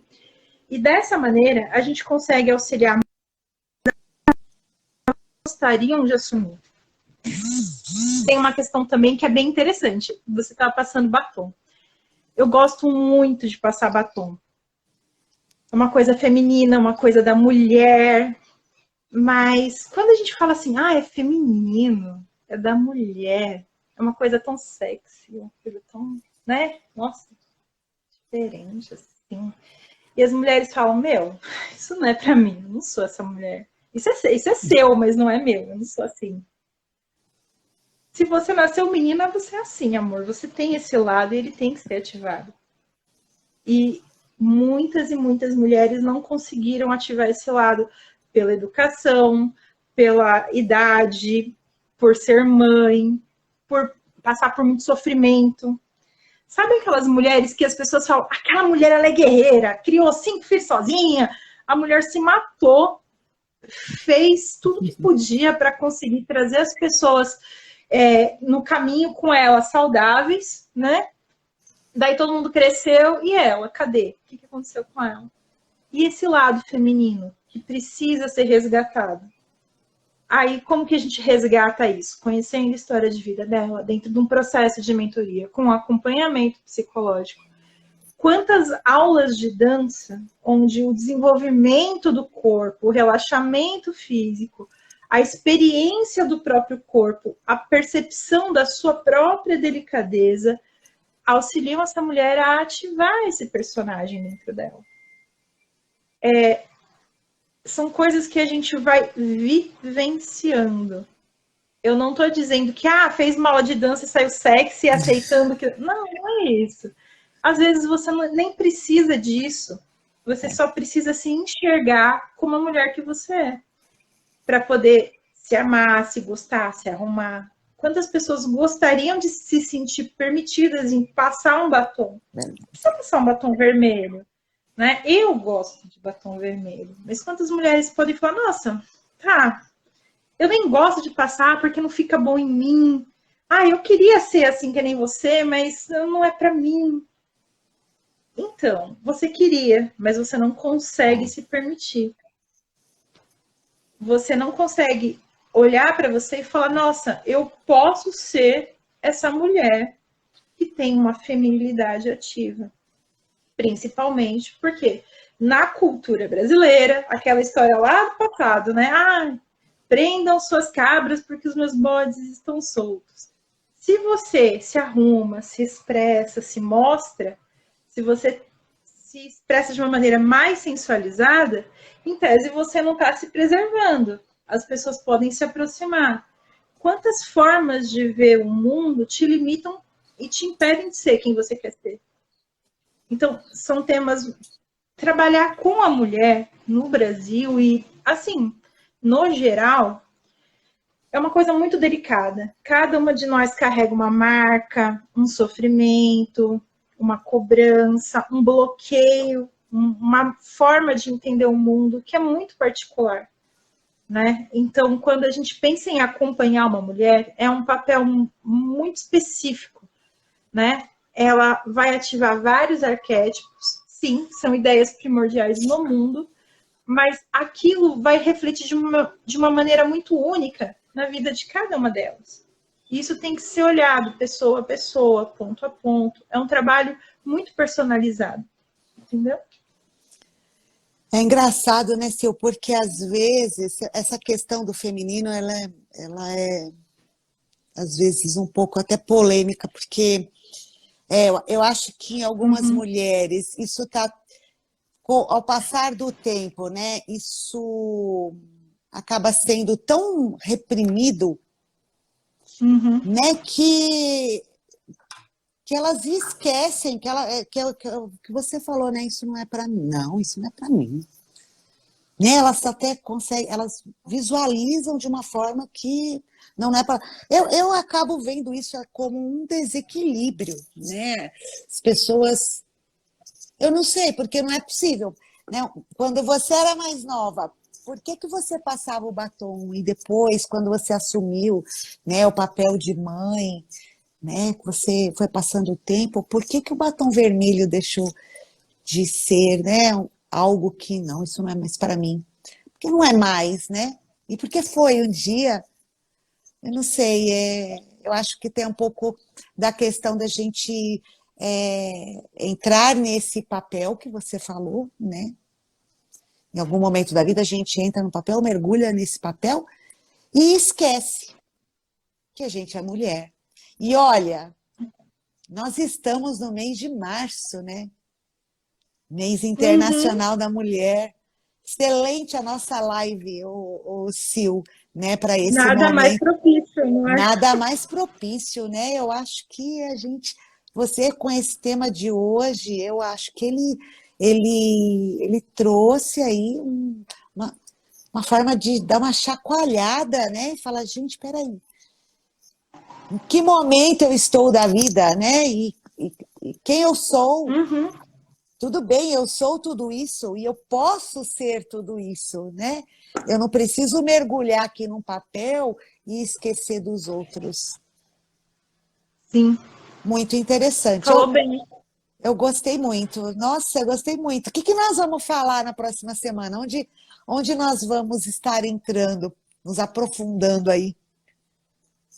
E dessa maneira, a gente consegue auxiliar que gostariam de assumir. Tem uma questão também que é bem interessante. Você estava passando batom. Eu gosto muito de passar batom. É uma coisa feminina, uma coisa da mulher. Mas quando a gente fala assim, é feminino, é da mulher, é uma coisa tão sexy, uma coisa tão, né? Nossa, diferente, assim. E as mulheres falam, isso não é pra mim, eu não sou essa mulher. Isso é seu, mas não é meu, eu não sou assim. Se você nasceu menina, você é assim, amor. Você tem esse lado e ele tem que ser ativado. E muitas mulheres não conseguiram ativar esse lado pela educação, pela idade, por ser mãe, por passar por muito sofrimento. Sabe aquelas mulheres que as pessoas falam, aquela mulher ela é guerreira, criou 5 filhos sozinha, a mulher se matou, fez tudo que podia para conseguir trazer as pessoas no caminho com ela saudáveis, né? Daí todo mundo cresceu e ela, cadê? O que aconteceu com ela? E esse lado feminino que precisa ser resgatado? Aí, como que a gente resgata isso? Conhecendo a história de vida dela, dentro de um processo de mentoria, com acompanhamento psicológico. Quantas aulas de dança, onde o desenvolvimento do corpo, o relaxamento físico, a experiência do próprio corpo, a percepção da sua própria delicadeza, auxiliam essa mulher a ativar esse personagem dentro dela. São coisas que a gente vai vivenciando. Eu não estou dizendo que fez uma aula de dança e saiu sexy, aceitando que... Não é isso. Às vezes você nem precisa disso. Você só precisa se enxergar como a mulher que você é. Para poder se amar, se gostar, se arrumar. Quantas pessoas gostariam de se sentir permitidas em passar um batom? Não precisa passar um batom vermelho, né? Eu gosto de batom vermelho. Mas quantas mulheres podem falar, nossa, eu nem gosto de passar porque não fica bom em mim. Eu queria ser assim que nem você, mas não é para mim. Então, você queria, mas você não consegue se permitir. Você não consegue olhar para você e falar, nossa, eu posso ser essa mulher que tem uma feminilidade ativa. Principalmente porque na cultura brasileira, aquela história lá do passado, né? Prendam suas cabras porque os meus bodes estão soltos. Se você se arruma, se expressa, se mostra, se você se expressa de uma maneira mais sensualizada, em tese você não está se preservando. As pessoas podem se aproximar. Quantas formas de ver o mundo te limitam e te impedem de ser quem você quer ser? Então, são temas... Trabalhar com a mulher no Brasil e, assim, no geral, é uma coisa muito delicada. Cada uma de nós carrega uma marca, um sofrimento, uma cobrança, um bloqueio, uma forma de entender o mundo que é muito particular, né? Então, quando a gente pensa em acompanhar uma mulher, é um papel muito específico, né? Ela vai ativar vários arquétipos, sim, são ideias primordiais no mundo, mas aquilo vai refletir de uma maneira muito única na vida de cada uma delas. Isso tem que ser olhado pessoa a pessoa, ponto a ponto. É um trabalho muito personalizado, entendeu? É engraçado, né, Sil? Porque às vezes essa questão do feminino, ela é às vezes um pouco até polêmica, porque eu acho que em algumas mulheres isso está, ao passar do tempo, né, isso acaba sendo tão reprimido, né, que elas esquecem que você falou, né, isso não é para mim, não, isso não é para mim. Né, elas até conseguem, elas visualizam de uma forma que não é para. Eu acabo vendo isso como um desequilíbrio, né? As pessoas, eu não sei, porque não é possível, né? Quando você era mais nova, por que você passava o batom e depois, quando você assumiu, né, o papel de mãe, né, que você foi passando o tempo, por que o batom vermelho deixou de ser, né, algo que não, isso não é mais para mim? Porque não é mais, né? E porque foi um dia, eu não sei, eu acho que tem um pouco da questão da gente entrar nesse papel que você falou, né? Em algum momento da vida a gente entra no papel, mergulha nesse papel e esquece que a gente é mulher. E olha, nós estamos no mês de março, né? Mês Internacional da Mulher. Excelente a nossa live, o Sil, né, para esse Nada momento. mais propício, não é? Nada mais propício, né? Eu acho que você com esse tema de hoje, eu acho que ele trouxe aí uma forma de dar uma chacoalhada, né? E falar, gente, peraí, em que momento eu estou da vida, né? E quem eu sou? Tudo bem, eu sou tudo isso e eu posso ser tudo isso, né? Eu não preciso mergulhar aqui num papel e esquecer dos outros. Sim. Muito interessante. Falou bem. Eu gostei muito. Nossa, eu gostei muito. O que nós vamos falar na próxima semana? Onde nós vamos estar entrando, nos aprofundando aí?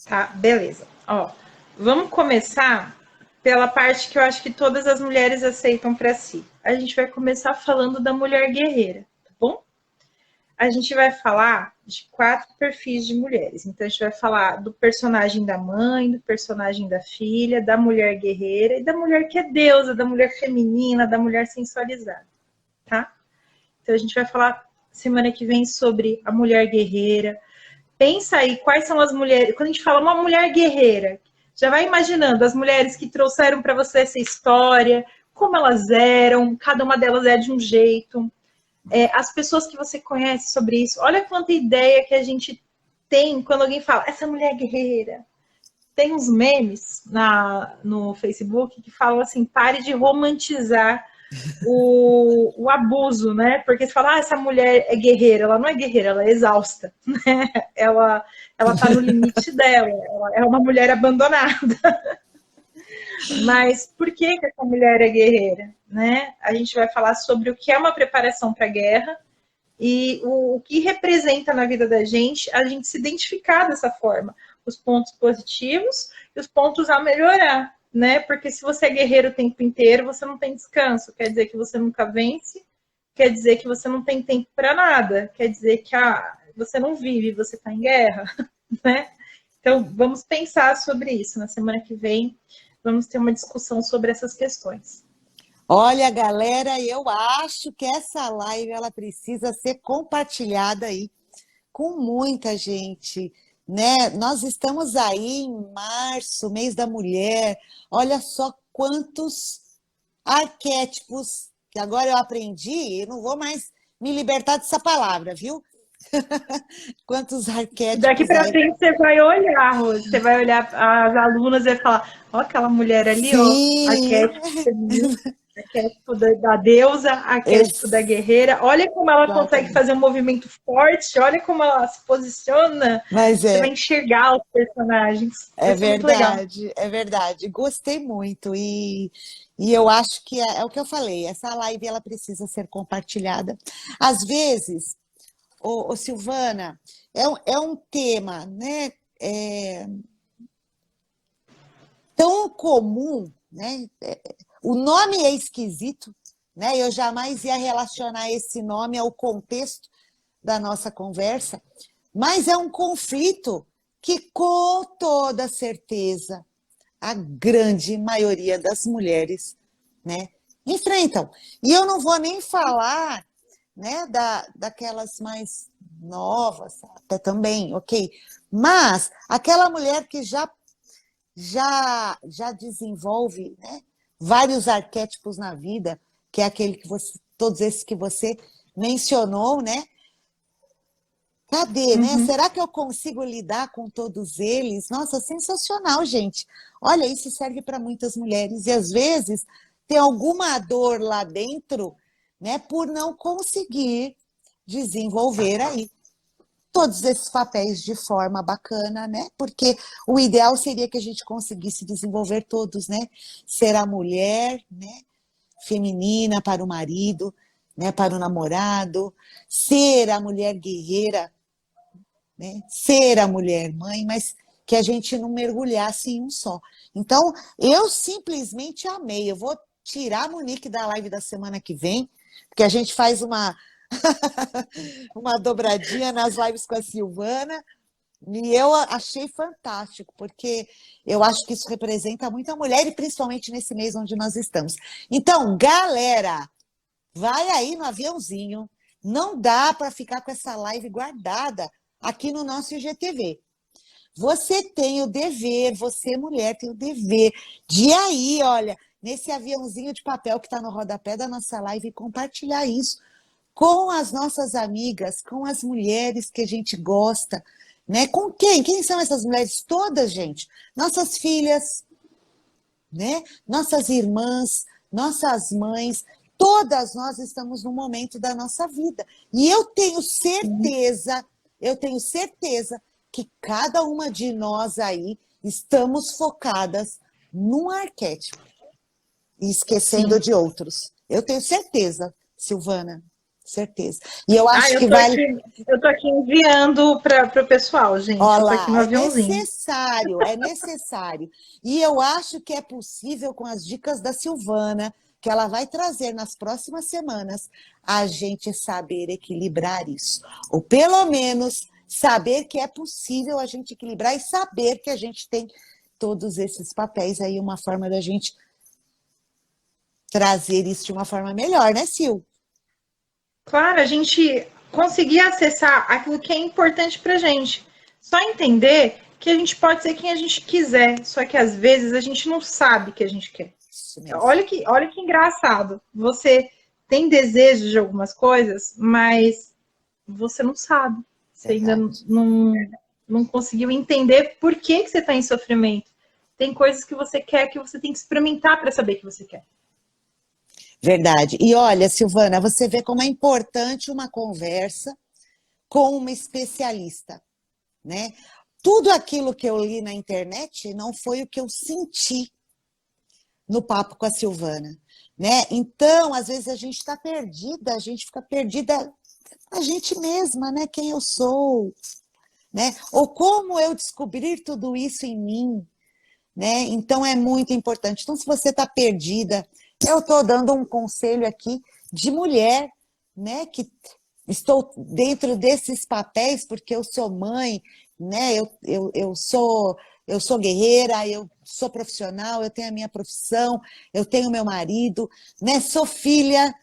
Tá, beleza. Ó, vamos começar pela parte que eu acho que todas as mulheres aceitam para si. A gente vai começar falando da mulher guerreira, tá bom? A gente vai falar de 4 perfis de mulheres. Então, a gente vai falar do personagem da mãe, do personagem da filha, da mulher guerreira e da mulher que é deusa, da mulher feminina, da mulher sensualizada, tá? Então, a gente vai falar semana que vem sobre a mulher guerreira. Pensa aí quais são as mulheres. Quando a gente fala uma mulher guerreira, já vai imaginando as mulheres que trouxeram para você essa história, como elas eram, cada uma delas é de um jeito. As pessoas que você conhece sobre isso. Olha quanta ideia que a gente tem quando alguém fala, essa mulher é guerreira. Tem uns memes no Facebook que falam assim, pare de romantizar o abuso, né? Porque você fala, essa mulher é guerreira. Ela não é guerreira, ela é exausta, né? Ela tá no limite dela, ela é uma mulher abandonada. Mas por que essa mulher é guerreira, né? A gente vai falar sobre o que é uma preparação para a guerra e o que representa na vida da gente a gente se identificar dessa forma, os pontos positivos e os pontos a melhorar, né? Porque se você é guerreiro o tempo inteiro, você não tem descanso, quer dizer que você nunca vence, quer dizer que você não tem tempo para nada, quer dizer que você não vive, você está em guerra, né? Então, vamos pensar sobre isso na semana que vem. Vamos ter uma discussão sobre essas questões. Olha, galera, eu acho que essa live ela precisa ser compartilhada aí com muita gente, né? Nós estamos aí em março, mês da mulher. Olha só quantos arquétipos que agora eu aprendi, e não vou mais me libertar dessa palavra, viu? Quantos arquétipos. Daqui para frente você vai olhar, Rose, você vai olhar as alunas e vai falar, ó, aquela mulher ali, sim, ó, arquétipo da deusa, arquétipo da guerreira. Olha como ela consegue fazer um movimento forte, olha como ela se posiciona. Mas você vai enxergar os personagens. É verdade, é verdade. Gostei muito e eu acho que é o que eu falei, essa live ela precisa ser compartilhada. Às vezes, Silvana, é um tema, né, tão comum, né? O nome é esquisito, né? Eu jamais ia relacionar esse nome ao contexto da nossa conversa, mas é um conflito que com toda certeza a grande maioria das mulheres, né, enfrentam. E eu não vou nem falar, né, daquelas mais novas, até também, ok? Mas aquela mulher que já desenvolve, né, vários arquétipos na vida, que é aquele que você, todos esses que você mencionou, né? Cadê, né? Será que eu consigo lidar com todos eles? Nossa, sensacional, gente. Olha, isso serve para muitas mulheres. E às vezes tem alguma dor lá dentro, né, por não conseguir desenvolver aí todos esses papéis de forma bacana, né? Porque o ideal seria que a gente conseguisse desenvolver todos, né? Ser a mulher, né, feminina para o marido, né, para o namorado, ser a mulher guerreira, né? Ser a mulher mãe, mas que a gente não mergulhasse em um só. Então, eu simplesmente amei. Eu vou tirar a Monique da live da semana que vem, porque a gente faz uma uma dobradinha nas lives com a Silvana, e eu achei fantástico, porque eu acho que isso representa muita mulher, e principalmente nesse mês onde nós estamos. Então, galera, vai aí no aviãozinho, não dá para ficar com essa live guardada aqui no nosso IGTV. Você tem o dever, você mulher tem o dever de ir aí, olha, nesse aviãozinho de papel que está no rodapé da nossa live e compartilhar isso com as nossas amigas, com as mulheres que a gente gosta, né? Com quem? Quem são essas mulheres todas, gente? Nossas filhas, né? Nossas irmãs, nossas mães, todas nós estamos num momento da nossa vida. E eu tenho certeza que cada uma de nós aí estamos focadas num arquétipo e esquecendo de outros. Eu tenho certeza, Silvana. Certeza. E eu acho que vale. Eu tô aqui enviando para o pessoal, gente. Olha eu tô lá, aqui no aviãozinho. é necessário. E eu acho que é possível com as dicas da Silvana, que ela vai trazer nas próximas semanas, a gente saber equilibrar isso. Ou pelo menos saber que é possível a gente equilibrar e saber que a gente tem todos esses papéis aí, uma forma da gente trazer isso de uma forma melhor, né, Sil? Claro, a gente conseguir acessar aquilo que é importante pra gente. Só entender que a gente pode ser quem a gente quiser, só que às vezes a gente não sabe que a gente quer. Olha que engraçado. Você tem desejo de algumas coisas, mas você não sabe. Você ainda não conseguiu entender por que você está em sofrimento. Tem coisas que você quer que você tem que experimentar para saber que você quer. Verdade. E olha, Silvana, você vê como é importante uma conversa com uma especialista, né? Tudo aquilo que eu li na internet não foi o que eu senti no papo com a Silvana, né? Então, às vezes a gente está perdida, a gente fica perdida a gente mesma, né? Quem eu sou, né? Ou como eu descobrir tudo isso em mim, né? Então é muito importante. Então, se você está perdida, eu estou dando um conselho aqui de mulher, né? Que estou dentro desses papéis porque eu sou mãe, né? Eu sou guerreira, eu sou profissional, eu tenho a minha profissão, eu tenho meu marido, né? Sou filha,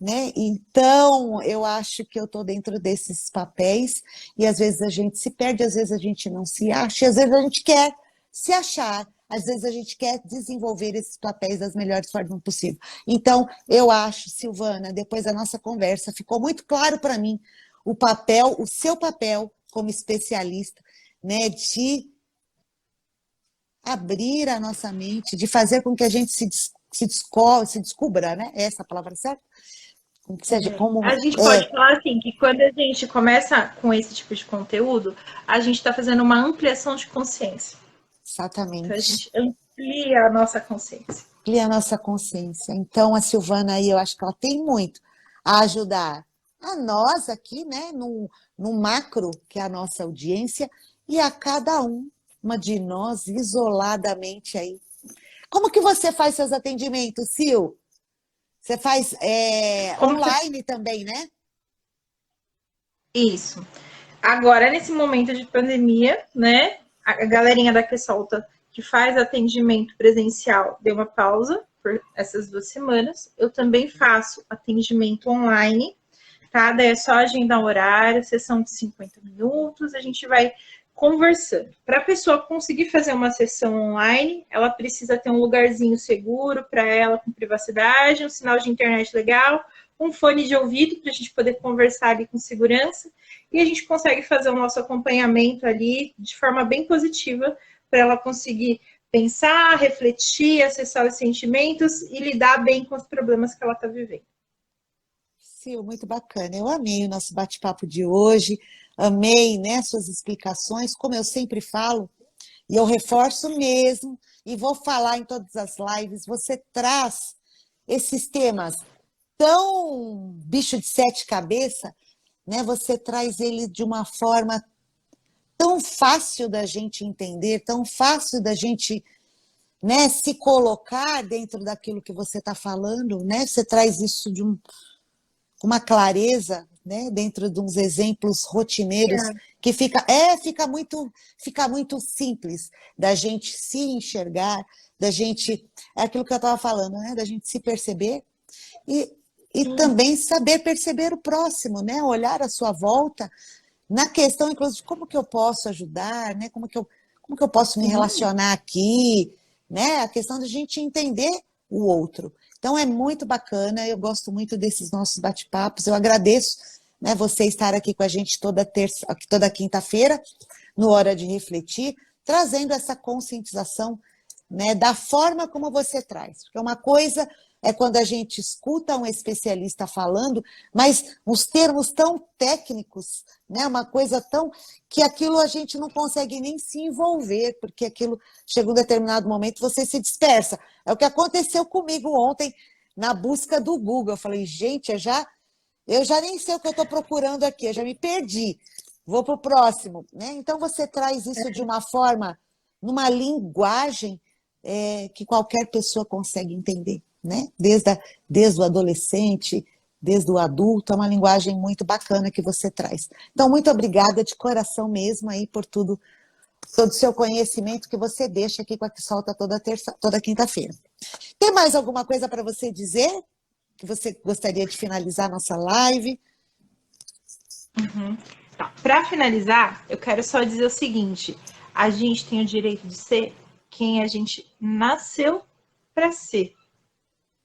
né? Então, eu acho que eu estou dentro desses papéis e às vezes a gente se perde, às vezes a gente não se acha, às vezes a gente quer se achar, às vezes a gente quer desenvolver esses papéis das melhores formas possível. Então, eu acho, Silvana, depois da nossa conversa, ficou muito claro para mim o seu papel como especialista, né, de abrir a nossa mente, de fazer com que a gente se descubra, né? Essa é a palavra certa? A gente pode falar assim, que quando a gente começa com esse tipo de conteúdo, a gente está fazendo uma ampliação de consciência. Exatamente. Então, a gente amplia a nossa consciência. Amplia a nossa consciência. Então, a Silvana aí, eu acho que ela tem muito a ajudar a nós aqui, né, no macro, que é a nossa audiência, e a cada uma de nós isoladamente aí. Como que você faz seus atendimentos, Sil? Você faz online também, né? Isso. Agora, nesse momento de pandemia, né? a galerinha da Quessolta que faz atendimento presencial deu uma pausa por essas 2 semanas. Eu também faço atendimento online, tá? Daí é só agendar um horário, sessão de 50 minutos, a gente vai conversando. Para a pessoa conseguir fazer uma sessão online, ela precisa ter um lugarzinho seguro para ela, com privacidade, um sinal de internet legal, um fone de ouvido para a gente poder conversar ali com segurança, e a gente consegue fazer o nosso acompanhamento ali de forma bem positiva para ela conseguir pensar, refletir, acessar os sentimentos e lidar bem com os problemas que ela está vivendo. Sil, muito bacana. Eu amei o nosso bate-papo de hoje, amei, né, suas explicações, como eu sempre falo, e eu reforço mesmo, e vou falar em todas as lives, você traz esses temas tão bicho de 7 cabeças, né? Você traz ele de uma forma tão fácil da gente entender, tão fácil da gente, né, se colocar dentro daquilo que você está falando, né? Você traz isso de uma clareza, né, dentro de uns exemplos rotineiros que fica muito simples da gente se enxergar, da gente, é aquilo que eu estava falando, né, da gente se perceber e também saber perceber o próximo, né, olhar à sua volta na questão, inclusive, de como que eu posso ajudar, né, como que eu posso me relacionar aqui, né, a questão de a gente entender o outro. Então, é muito bacana, eu gosto muito desses nossos bate-papos, eu agradeço, né, você estar aqui com a gente toda quinta-feira, no Hora de Refletir, trazendo essa conscientização, né, da forma como você traz. Porque uma coisa é quando a gente escuta um especialista falando, mas os termos tão técnicos, né, uma coisa tão que aquilo a gente não consegue nem se envolver, porque aquilo, chega um determinado momento, você se dispersa. É o que aconteceu comigo ontem na busca do Google. Eu falei, gente, eu já nem sei o que eu estou procurando aqui, eu já me perdi. Vou para o próximo, né? Então, você traz isso de uma forma, numa linguagem que qualquer pessoa consegue entender, né? Desde o adolescente, desde o adulto, é uma linguagem muito bacana que você traz. Então, muito obrigada de coração mesmo aí por todo o seu conhecimento que você deixa aqui com a Quessolta toda quinta-feira. Tem mais alguma coisa para você dizer? Que você gostaria de finalizar nossa live? Tá. Para finalizar, eu quero só dizer o seguinte: a gente tem o direito de ser quem a gente nasceu para ser,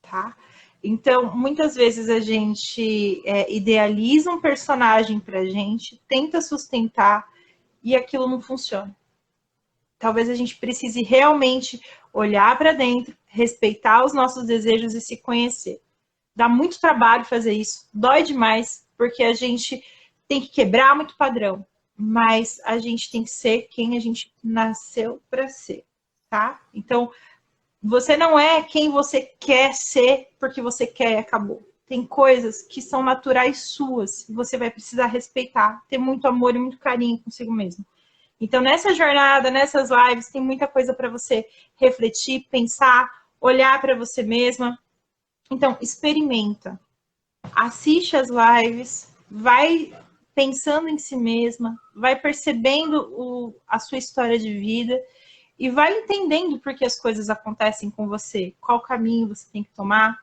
tá? Então, muitas vezes a gente idealiza um personagem para a gente, tenta sustentar e aquilo não funciona. Talvez a gente precise realmente olhar para dentro, respeitar os nossos desejos e se conhecer. Dá muito trabalho fazer isso, dói demais, porque a gente tem que quebrar muito padrão, mas a gente tem que ser quem a gente nasceu para ser, tá? Então, você não é quem você quer ser porque você quer e acabou. Tem coisas que são naturais suas e você vai precisar respeitar, ter muito amor e muito carinho consigo mesmo. Então, nessa jornada, nessas lives, tem muita coisa para você refletir, pensar, olhar para você mesma. Então, experimenta. Assiste as lives, vai pensando em si mesma, vai percebendo a sua história de vida e vai entendendo por que as coisas acontecem com você, qual caminho você tem que tomar.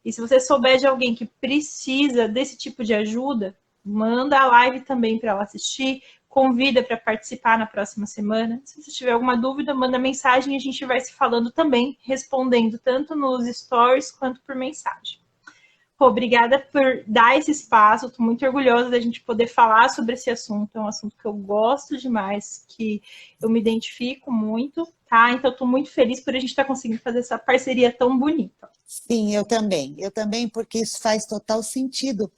E se você souber de alguém que precisa desse tipo de ajuda, manda a live também para ela assistir, convida para participar na próxima semana. Se você tiver alguma dúvida, manda mensagem e a gente vai se falando também, respondendo tanto nos stories quanto por mensagem. Pô, obrigada por dar esse espaço, estou muito orgulhosa da gente poder falar sobre esse assunto, é um assunto que eu gosto demais, que eu me identifico muito, tá? Então, estou muito feliz por a gente estar conseguindo fazer essa parceria tão bonita. Sim, eu também, porque isso faz total sentido,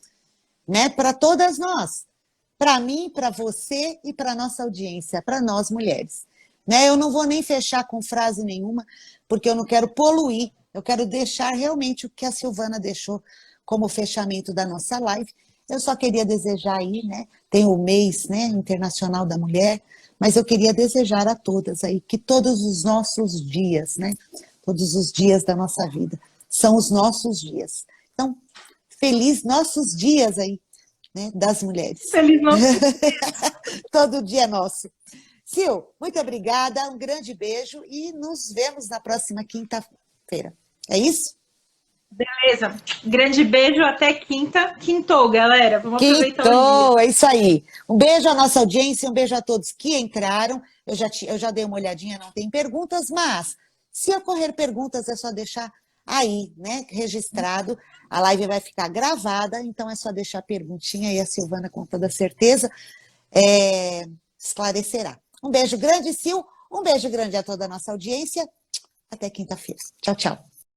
né? Para todas nós, para mim, para você e para a nossa audiência, para nós mulheres. Né? Eu não vou nem fechar com frase nenhuma, porque eu não quero poluir, eu quero deixar realmente o que a Silvana deixou como fechamento da nossa live. Eu só queria desejar aí, né? Tem o mês, né, Internacional da Mulher, mas eu queria desejar a todas aí que todos os nossos dias, né? Todos os dias da nossa vida são os nossos dias. Então, feliz nossos dias aí, né, das mulheres. Feliz nosso Todo dia é nosso. Sil, muito obrigada, um grande beijo e nos vemos na próxima quinta-feira. É isso? Beleza. Grande beijo, até quinta. Quintou, galera. Vamos aproveitar o Quintou, dia. é isso aí. Um beijo à nossa audiência, um beijo a todos que entraram. Eu já dei uma olhadinha, não tem perguntas, mas se ocorrer perguntas é só deixar aí, né, registrado. A live vai ficar gravada, então é só deixar a perguntinha e a Silvana, com toda certeza, esclarecerá. Um beijo grande, Sil. Um beijo grande a toda a nossa audiência. Até quinta-feira. Tchau, tchau.